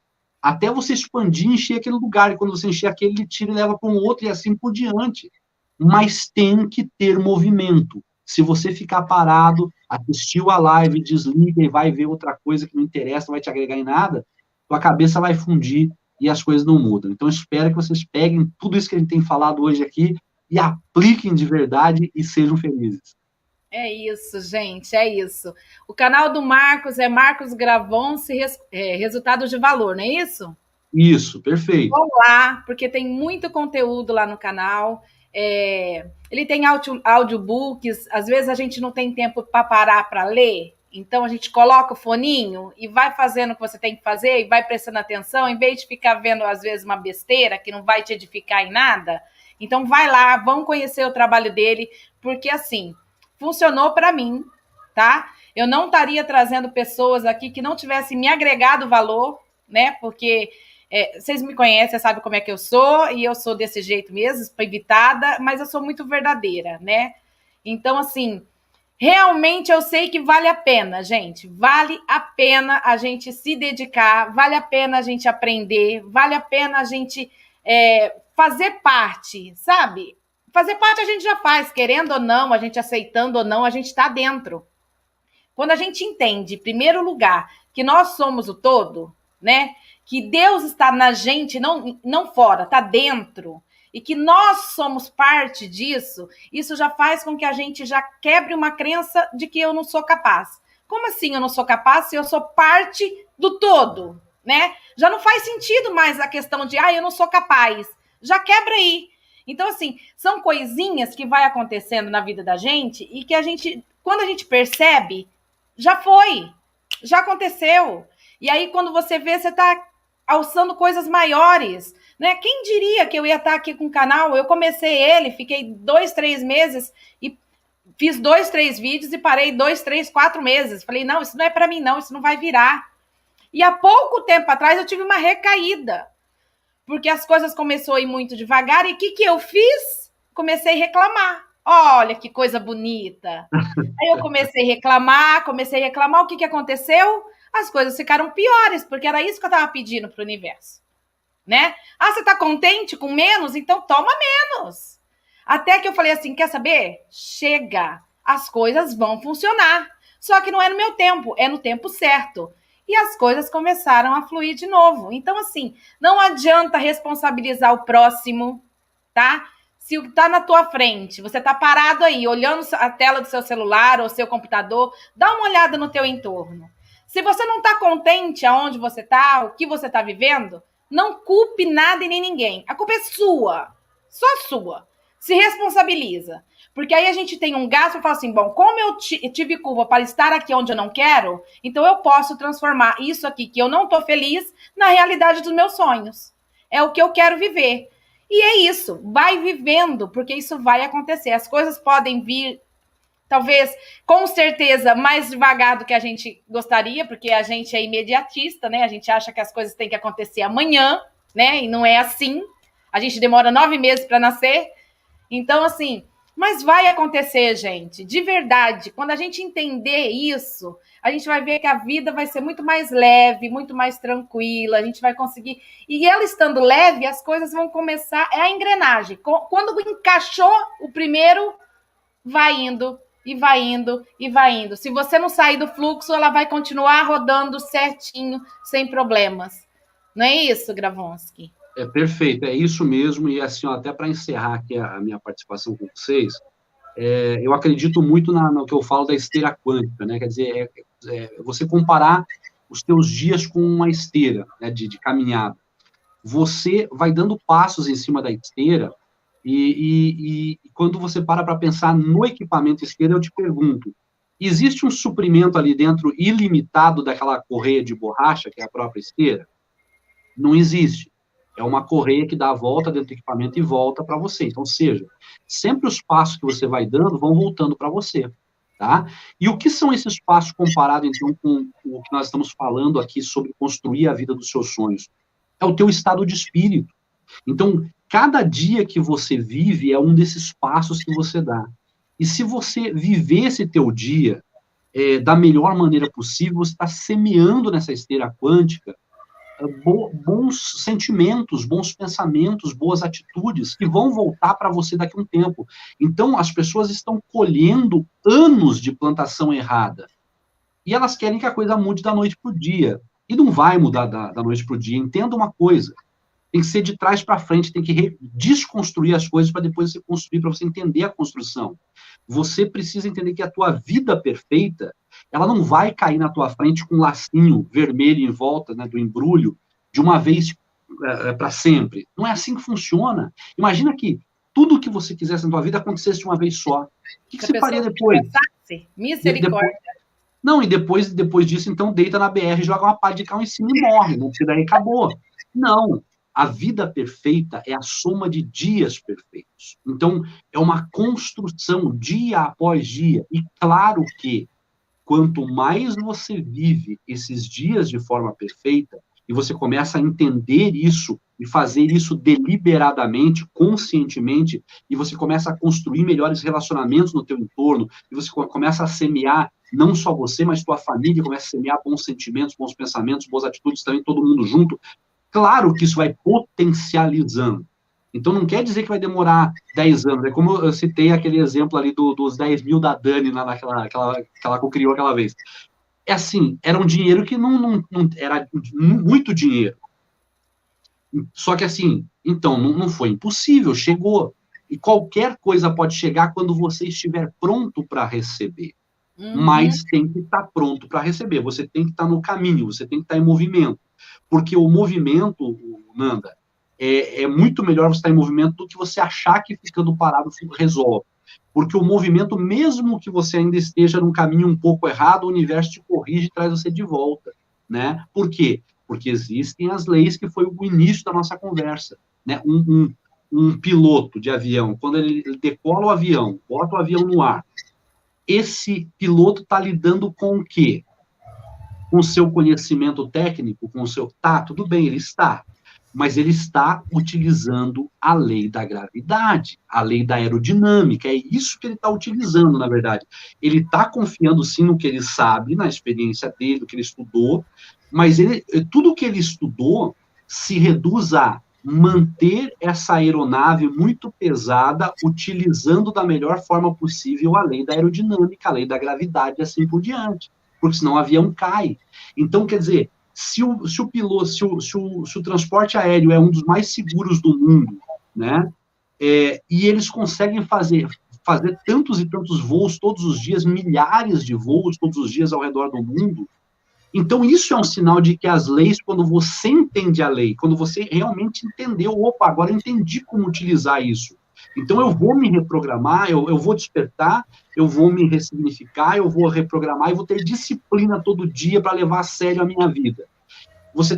Até você expandir e encher aquele lugar. E quando você encher aquele, ele tira e leva para um outro e assim por diante. Mas tem que ter movimento. Se você ficar parado, assistiu a live, desliga e vai ver outra coisa que não interessa, não vai te agregar em nada, tua cabeça vai fundir e as coisas não mudam. Então, espero que vocês peguem tudo isso que a gente tem falado hoje aqui e apliquem de verdade e sejam felizes. É isso, gente, é isso. O canal do Marcos é Marcos Gravonce, Resultados de Valor, não é isso? Isso, perfeito. Vão lá, porque tem muito conteúdo lá no canal. Ele tem audiobooks, às vezes a gente não tem tempo para parar para ler, então a gente coloca o foninho e vai fazendo o que você tem que fazer e vai prestando atenção, em vez de ficar vendo, às vezes, uma besteira que não vai te edificar em nada. Então vai lá, vão conhecer o trabalho dele, porque assim, funcionou para mim, tá? Eu não estaria trazendo pessoas aqui que não tivessem me agregado valor, né? Porque vocês me conhecem, vocês sabem como é que eu sou, e eu sou desse jeito mesmo, evitada, mas eu sou muito verdadeira, né? Então, assim, realmente eu sei que vale a pena, gente. Vale a pena a gente se dedicar, vale a pena a gente aprender, vale a pena a gente fazer parte, sabe? Fazer parte a gente já faz, querendo ou não, a gente aceitando ou não, a gente está dentro. Quando a gente entende, em primeiro lugar, que nós somos o todo, né? Que Deus está na gente, não fora, está dentro, e que nós somos parte disso, isso já faz com que a gente já quebre uma crença de que eu não sou capaz. Como assim eu não sou capaz se eu sou parte do todo, né? Já não faz sentido mais a questão de, eu não sou capaz. Já quebra aí. Então, assim, são coisinhas que vai acontecendo na vida da gente e que a gente, quando a gente percebe, já foi, já aconteceu. E aí, quando você vê, você está alçando coisas maiores, né? Quem diria que eu ia estar aqui com o canal? Eu comecei ele, fiquei 2, 3 meses e fiz 2, 3 vídeos e parei 2, 3, 4 meses. Falei, não, isso não é para mim não, isso não vai virar. E há pouco tempo atrás eu tive uma recaída, porque as coisas começaram a ir muito devagar e o que eu fiz? Comecei a reclamar. Olha que coisa bonita. Aí eu comecei a reclamar, o que aconteceu? As coisas ficaram piores, porque era isso que eu estava pedindo para o universo, né? Você está contente com menos? Então toma menos. Até que eu falei assim, quer saber? Chega, as coisas vão funcionar. Só que não é no meu tempo, é no tempo certo. E as coisas começaram a fluir de novo. Então, assim, não adianta responsabilizar o próximo, tá? Se está na tua frente, você está parado aí, olhando a tela do seu celular ou seu computador, dá uma olhada no teu entorno. Se você não está contente aonde você está, o que você está vivendo, não culpe nada e nem ninguém. A culpa é sua, só sua. Se responsabiliza. Porque aí a gente tem um gasto e fala assim, bom, como eu tive culpa para estar aqui onde eu não quero, então eu posso transformar isso aqui que eu não estou feliz na realidade dos meus sonhos. É o que eu quero viver. E é isso, vai vivendo, porque isso vai acontecer. As coisas podem vir, talvez, com certeza, mais devagar do que a gente gostaria, porque a gente é imediatista, né? A gente acha que as coisas têm que acontecer amanhã, né? E não é assim. A gente demora 9 meses para nascer. Então, assim, mas vai acontecer, gente, de verdade. Quando a gente entender isso, a gente vai ver que a vida vai ser muito mais leve, muito mais tranquila, a gente vai conseguir... E ela estando leve, as coisas vão começar... É a engrenagem. Quando encaixou o primeiro, vai indo, e vai indo, e vai indo. Se você não sair do fluxo, ela vai continuar rodando certinho, sem problemas. Não é isso, Gravonski? É perfeito, é isso mesmo. E assim, ó, até para encerrar aqui a minha participação com vocês, eu acredito muito no que eu falo da esteira quântica, né? Quer dizer, você comparar os teus dias com uma esteira, né, de caminhada. Você vai dando passos em cima da esteira E quando você para pensar no equipamento esteira, eu te pergunto, existe um suprimento ali dentro ilimitado daquela correia de borracha, que é a própria esteira? Não existe. É uma correia que dá a volta dentro do equipamento e volta para você. Então, seja, sempre os passos que você vai dando vão voltando para você, tá? E o que são esses passos comparado, então, com o que nós estamos falando aqui sobre construir a vida dos seus sonhos? É o teu estado de espírito. Então, cada dia que você vive é um desses passos que você dá. E se você viver esse teu dia da melhor maneira possível, você está semeando nessa esteira quântica bons sentimentos, bons pensamentos, boas atitudes que vão voltar para você daqui a um tempo. Então, as pessoas estão colhendo anos de plantação errada. E elas querem que a coisa mude da noite para o dia. E não vai mudar da noite para o dia. Entenda uma coisa. Tem que ser de trás para frente, tem que desconstruir as coisas para depois você construir, para você entender a construção. Você precisa entender que a tua vida perfeita, ela não vai cair na tua frente com um lacinho vermelho em volta, né, do embrulho, de uma vez para sempre. Não é assim que funciona. Imagina que tudo que você quisesse na tua vida acontecesse de uma vez só. O que você faria depois? Misericórdia. Não, e depois disso, então, deita na BR, joga uma pá de cal em cima e morre, né? Porque daí acabou. Não. A vida perfeita é a soma de dias perfeitos. Então, é uma construção dia após dia. E claro que, quanto mais você vive esses dias de forma perfeita, e você começa a entender isso, e fazer isso deliberadamente, conscientemente, e você começa a construir melhores relacionamentos no teu entorno, e você começa a semear, não só você, mas tua família, começa a semear bons sentimentos, bons pensamentos, boas atitudes, também todo mundo junto. Claro que isso vai potencializando. Então, não quer dizer que vai demorar 10 anos. É como eu citei aquele exemplo ali dos 10 mil da Dani, naquela que criou aquela vez. É assim, era um dinheiro que não era muito dinheiro. Só que assim, então, não foi impossível, chegou. E qualquer coisa pode chegar quando você estiver pronto para receber. Mas tem que estar pronto para receber. Você tem que estar no caminho, você tem que estar em movimento. Porque o movimento, Nanda, é muito melhor você estar em movimento do que você achar que ficando parado resolve. Porque o movimento, mesmo que você ainda esteja num caminho um pouco errado, o universo te corrige e traz você de volta, né? Por quê? Porque existem as leis que foi o início da nossa conversa, né? Um piloto de avião, quando ele decola o avião, bota o avião no ar, esse piloto está lidando com o quê? Com o seu conhecimento técnico, com o seu... Tá, tudo bem, ele está. Mas ele está utilizando a lei da gravidade, a lei da aerodinâmica. É isso que ele está utilizando, na verdade. Ele está confiando, sim, no que ele sabe, na experiência dele, no que ele estudou, mas tudo que ele estudou se reduz a manter essa aeronave muito pesada, utilizando da melhor forma possível a lei da aerodinâmica, a lei da gravidade, e assim por diante. Porque senão o avião cai. Então, quer dizer, se o transporte aéreo é um dos mais seguros do mundo, né? E eles conseguem fazer tantos e tantos voos todos os dias, milhares de voos todos os dias ao redor do mundo. Então, isso é um sinal de que as leis, quando você entende a lei, quando você realmente entendeu, opa, agora eu entendi como utilizar isso. Então, eu vou me reprogramar, eu vou despertar, eu vou me ressignificar, eu vou reprogramar e vou ter disciplina todo dia para levar a sério a minha vida. Você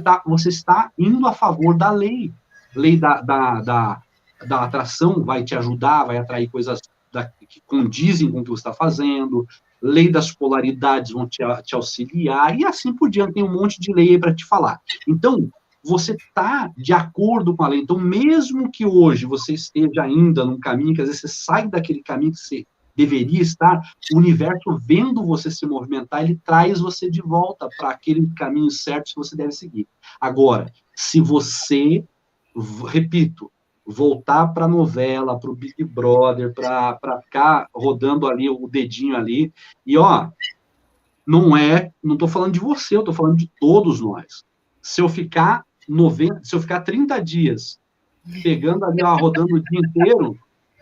está indo a favor da lei. Lei da atração vai te ajudar, vai atrair coisas que condizem com o que você está fazendo. Lei das polaridades vão te auxiliar, e assim por diante. Tem um monte de lei aí para te falar. Então, você está de acordo com a lei. Então, mesmo que hoje você esteja ainda num caminho, que às vezes você sai daquele caminho que você deveria estar, o universo, vendo você se movimentar, ele traz você de volta para aquele caminho certo que você deve seguir. Agora, se você, repito, voltar para a novela, para o Big Brother, para ficar rodando ali o dedinho ali, e ó, não estou falando de você, eu estou falando de todos nós. Se eu ficar 30 dias pegando ali, ó, rodando o dia inteiro,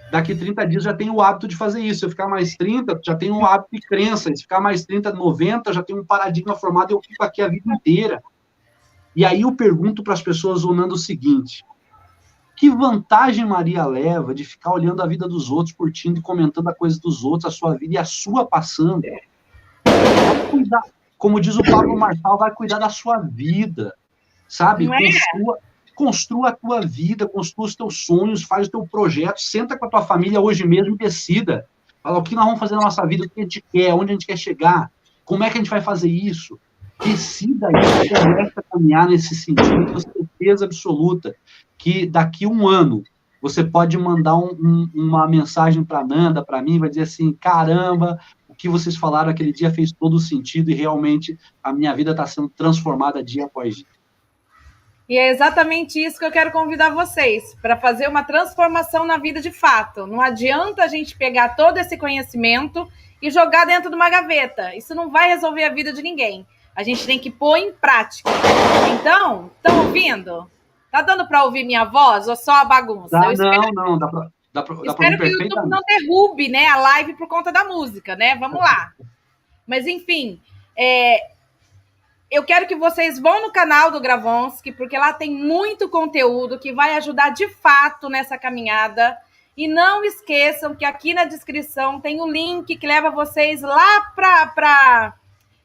daqui 30 dias já tenho o hábito de fazer isso. Se eu ficar mais 30, já tenho um hábito de crença. Se ficar mais 30, 90, já tenho um paradigma formado e eu fico aqui a vida inteira. E aí eu pergunto para as pessoas, Nanda, o seguinte: Que vantagem Maria leva de ficar olhando a vida dos outros, curtindo e comentando a coisa dos outros, a sua vida e a sua passando? Vai cuidar, como diz o Pablo Marçal, vai cuidar da sua vida, sabe? Não é? Construa a tua vida, construa os teus sonhos, faz o teu projeto, senta com a tua família hoje mesmo e decida. Fala o que nós vamos fazer na nossa vida, o que a gente quer, onde a gente quer chegar, como é que a gente vai fazer isso. Decida isso, comece a caminhar nesse sentido, com certeza absoluta que daqui a um ano você pode mandar uma mensagem para a Nanda, para mim, vai dizer assim, caramba, o que vocês falaram aquele dia fez todo sentido e realmente a minha vida está sendo transformada dia após dia. E é exatamente isso que eu quero convidar vocês, para fazer uma transformação na vida de fato. Não adianta a gente pegar todo esse conhecimento e jogar dentro de uma gaveta. Isso não vai resolver a vida de ninguém. A gente tem que pôr em prática. Então, estão ouvindo? Tá dando para ouvir minha voz ou só a bagunça? Não, dá para espero que o YouTube não derrube, né, a live por conta da música, né? Vamos lá. Mas, enfim, eu quero que vocês vão no canal do Gravonsky, porque lá tem muito conteúdo que vai ajudar de fato nessa caminhada. E não esqueçam que aqui na descrição tem um link que leva vocês lá para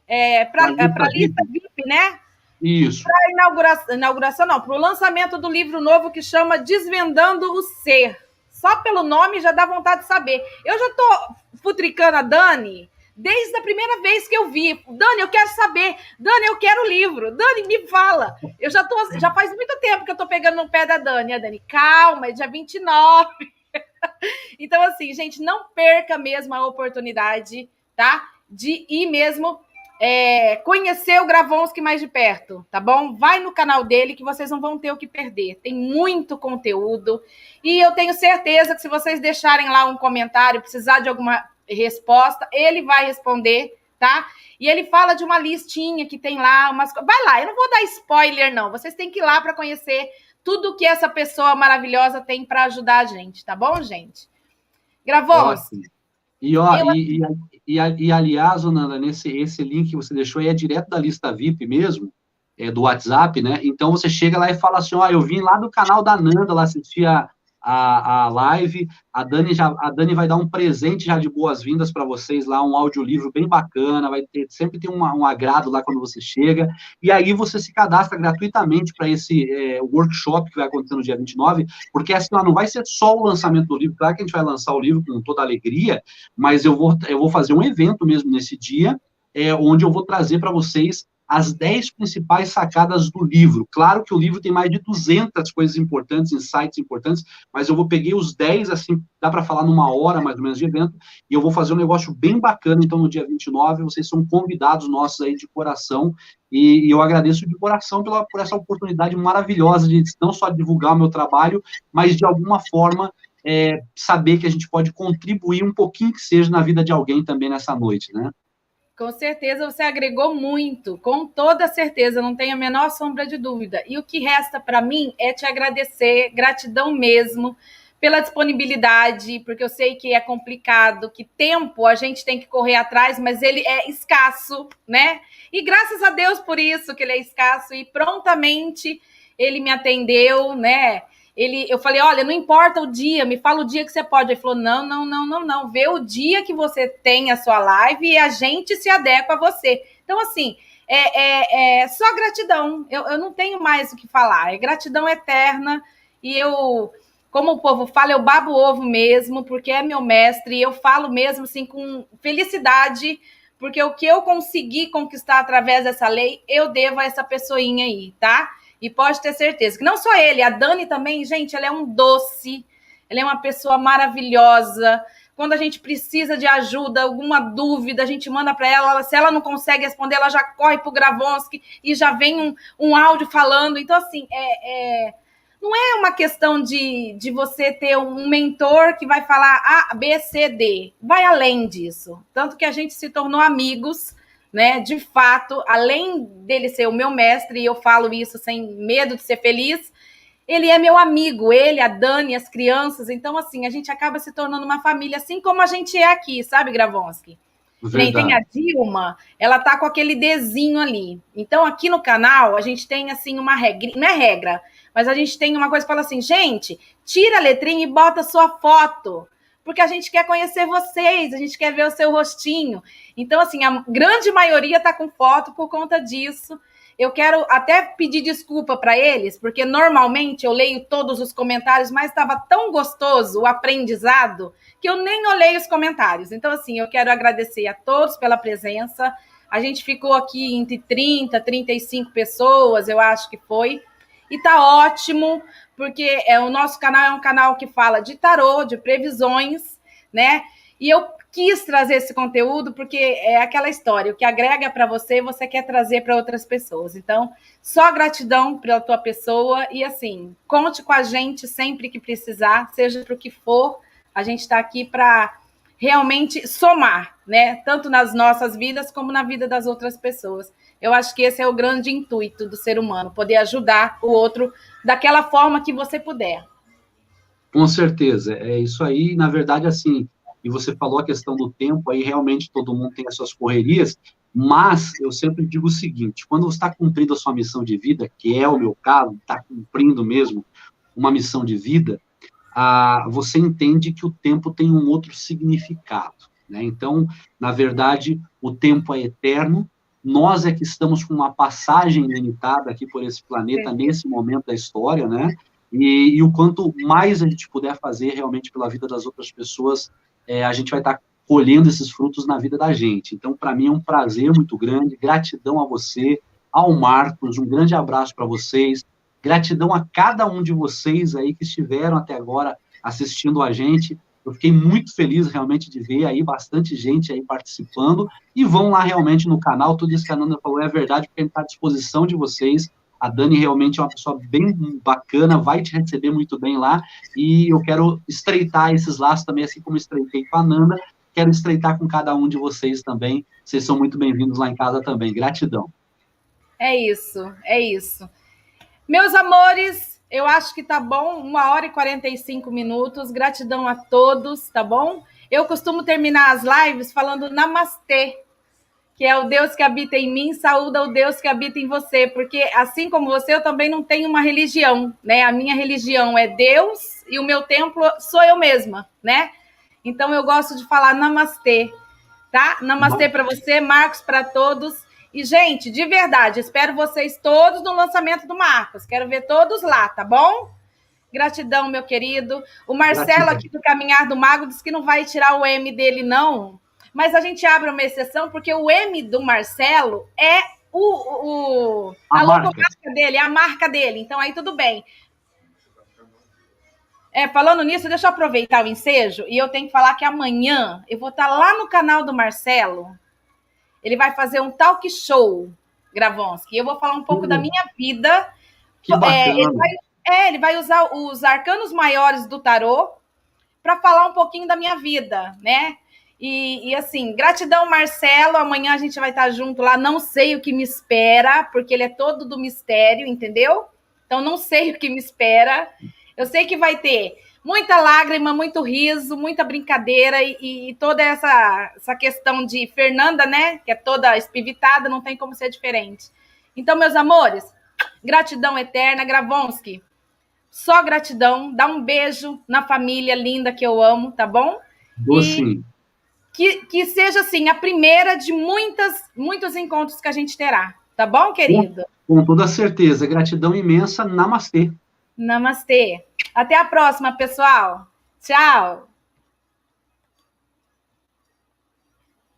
a lista VIP, né? Isso. Para inauguração, não, para o lançamento do livro novo que chama Desvendando o Ser. Só pelo nome já dá vontade de saber. Eu já estou futricando a Dani desde a primeira vez que eu vi. Dani, eu quero saber. Dani, eu quero o livro. Dani, me fala. Já faz muito tempo que eu estou pegando no pé da Dani. A Dani, calma, é dia 29. Então, assim, gente, não perca mesmo a oportunidade, tá? De ir mesmo conhecer o Gravonsky mais de perto, tá bom? Vai no canal dele que vocês não vão ter o que perder. Tem muito conteúdo. E eu tenho certeza que se vocês deixarem lá um comentário, precisar de alguma resposta, ele vai responder, tá? E ele fala de uma listinha que tem lá, vai lá, eu não vou dar spoiler, não. Vocês têm que ir lá para conhecer tudo que essa pessoa maravilhosa tem para ajudar a gente, tá bom, gente? Gravonsky. E aliás, Nanda, esse link que você deixou aí é direto da lista VIP mesmo, do WhatsApp, né? Então você chega lá e fala assim, eu vim lá do canal da Nanda, lá assistir a live, a Dani vai dar um presente já de boas-vindas para vocês lá, um audiolivro bem bacana, sempre tem um agrado lá quando você chega, e aí você se cadastra gratuitamente para esse workshop que vai acontecer no dia 29, porque assim, não vai ser só o lançamento do livro, claro que a gente vai lançar o livro com toda alegria, mas eu vou fazer um evento mesmo nesse dia, onde eu vou trazer para vocês as 10 principais sacadas do livro. Claro que o livro tem mais de 200 coisas importantes, insights importantes, mas eu peguei os 10, assim, dá para falar numa hora, mais ou menos, de evento, e eu vou fazer um negócio bem bacana, então, no dia 29, vocês são convidados nossos aí de coração, e eu agradeço de coração por essa oportunidade maravilhosa de não só divulgar o meu trabalho, mas, de alguma forma, saber que a gente pode contribuir um pouquinho que seja na vida de alguém também nessa noite, né? Com certeza você agregou muito, com toda certeza, não tenho a menor sombra de dúvida. E o que resta para mim é te agradecer, gratidão mesmo, pela disponibilidade, porque eu sei que é complicado, que tempo a gente tem que correr atrás, mas ele é escasso, né? E graças a Deus por isso que ele é escasso, e prontamente ele me atendeu, né? Eu falei, olha, não importa o dia, me fala o dia que você pode. Ele falou, não, vê o dia que você tem a sua live e a gente se adequa a você. Então, assim, só gratidão, eu não tenho mais o que falar, é gratidão eterna, e como o povo fala, eu babo o ovo mesmo, porque é meu mestre, e eu falo mesmo, assim, com felicidade, porque o que eu consegui conquistar através dessa lei, eu devo a essa pessoinha aí, tá? E pode ter certeza que não só ele, a Dani também, gente, ela é um doce, ela é uma pessoa maravilhosa. Quando a gente precisa de ajuda, alguma dúvida, a gente manda para ela, se ela não consegue responder, ela já corre para o Gravonsky e já vem um áudio falando. Então, assim, não é uma questão de você ter um mentor que vai falar A, B, C, D. Vai além disso. Tanto que a gente se tornou amigos, né? De fato, além dele ser o meu mestre, e eu falo isso sem medo de ser feliz, ele é meu amigo, ele, a Dani, as crianças. Então, assim, a gente acaba se tornando uma família, assim como a gente é aqui, sabe, Gravonsky? Que nem tem a Verdade. Dilma, ela tá com aquele desenho ali. Então, aqui no canal, a gente tem, assim, uma regra, não é regra, mas a gente tem uma coisa que fala assim, gente, tira a letrinha e bota a sua foto, porque a gente quer conhecer vocês, a gente quer ver o seu rostinho. Então, assim, a grande maioria tá com foto por conta disso. Eu quero até pedir desculpa para eles, porque normalmente eu leio todos os comentários, mas estava tão gostoso o aprendizado que eu nem olhei os comentários. Então, assim, eu quero agradecer a todos pela presença. A gente ficou aqui entre 30, 35 pessoas, eu acho que foi. E tá ótimo, porque o nosso canal é um canal que fala de tarô, de previsões, né? E eu quis trazer esse conteúdo porque é aquela história, o que agrega para você, você quer trazer para outras pessoas. Então, só gratidão pela tua pessoa e assim, conte com a gente sempre que precisar, seja para o que for, a gente está aqui para realmente somar, né? Tanto nas nossas vidas como na vida das outras pessoas. Eu acho que esse é o grande intuito do ser humano, poder ajudar o outro daquela forma que você puder. Com certeza, é isso aí. Na verdade, assim, e você falou a questão do tempo, aí realmente todo mundo tem as suas correrias, mas eu sempre digo o seguinte: quando você está cumprindo a sua missão de vida, que é o meu caso, está cumprindo mesmo uma missão de vida, você entende que o tempo tem um outro significado, né? Então, na verdade, o tempo é eterno. Nós é que estamos com uma passagem limitada aqui por esse planeta nesse momento da história, né? E o quanto mais a gente puder fazer realmente pela vida das outras pessoas, a gente vai estar colhendo esses frutos na vida da gente. Então, para mim é um prazer muito grande, gratidão a você, ao Marcos, um grande abraço para vocês, gratidão a cada um de vocês aí que estiveram até agora assistindo a gente. Eu fiquei muito feliz realmente de ver aí bastante gente aí participando, e vão lá realmente no canal, tudo isso que a Nanda falou é verdade, porque a gente está à disposição de vocês. A Dani realmente é uma pessoa bem bacana, vai te receber muito bem lá, e eu quero estreitar esses laços também, assim como estreitei com a Nanda, quero estreitar com cada um de vocês também. Vocês são muito bem-vindos lá em casa também. Gratidão. É isso, é isso. Meus amores, eu acho que tá bom, 1h45. Gratidão a todos, tá bom? Eu costumo terminar as lives falando namastê, que é o Deus que habita em mim, saúda o Deus que habita em você, porque assim como você, eu também não tenho uma religião, né? A minha religião é Deus e o meu templo sou eu mesma, né? Então eu gosto de falar namastê, tá? Namastê para você, Marcos, para todos. E, gente, de verdade, espero vocês todos no lançamento do Marcos. Quero ver todos lá, tá bom? Gratidão, meu querido. O Marcelo Gratidão. aqui do Caminhar do Mago disse que não vai tirar o M dele, não. Mas a gente abre uma exceção, porque o M do Marcelo é A a marca. logomarca dele, é a marca dele. Então, aí tudo bem. Falando nisso, deixa eu aproveitar o ensejo e eu tenho que falar que amanhã eu vou estar lá no canal do Marcelo. Ele vai fazer um talk show, Gravonsky. Eu vou falar um pouco da minha vida. Que bacana. Ele vai usar os arcanos maiores do tarô para falar um pouquinho da minha vida, né? E assim, gratidão, Marcelo. Amanhã a gente vai estar junto lá. Não sei o que me espera, porque ele é todo do mistério, entendeu? Então, não sei o que me espera. Eu sei que vai ter muita lágrima, muito riso, muita brincadeira e toda essa questão de Fernanda, né? Que é toda espivitada, não tem como ser diferente. Então, meus amores, gratidão eterna, Gravonsky. Só gratidão. Dá um beijo na família linda que eu amo, tá bom? E Docinho. que seja, assim, a primeira de muitos encontros que a gente terá. Tá bom, querido? Com toda certeza. Gratidão imensa. Namastê. Namastê. Até a próxima, pessoal. Tchau.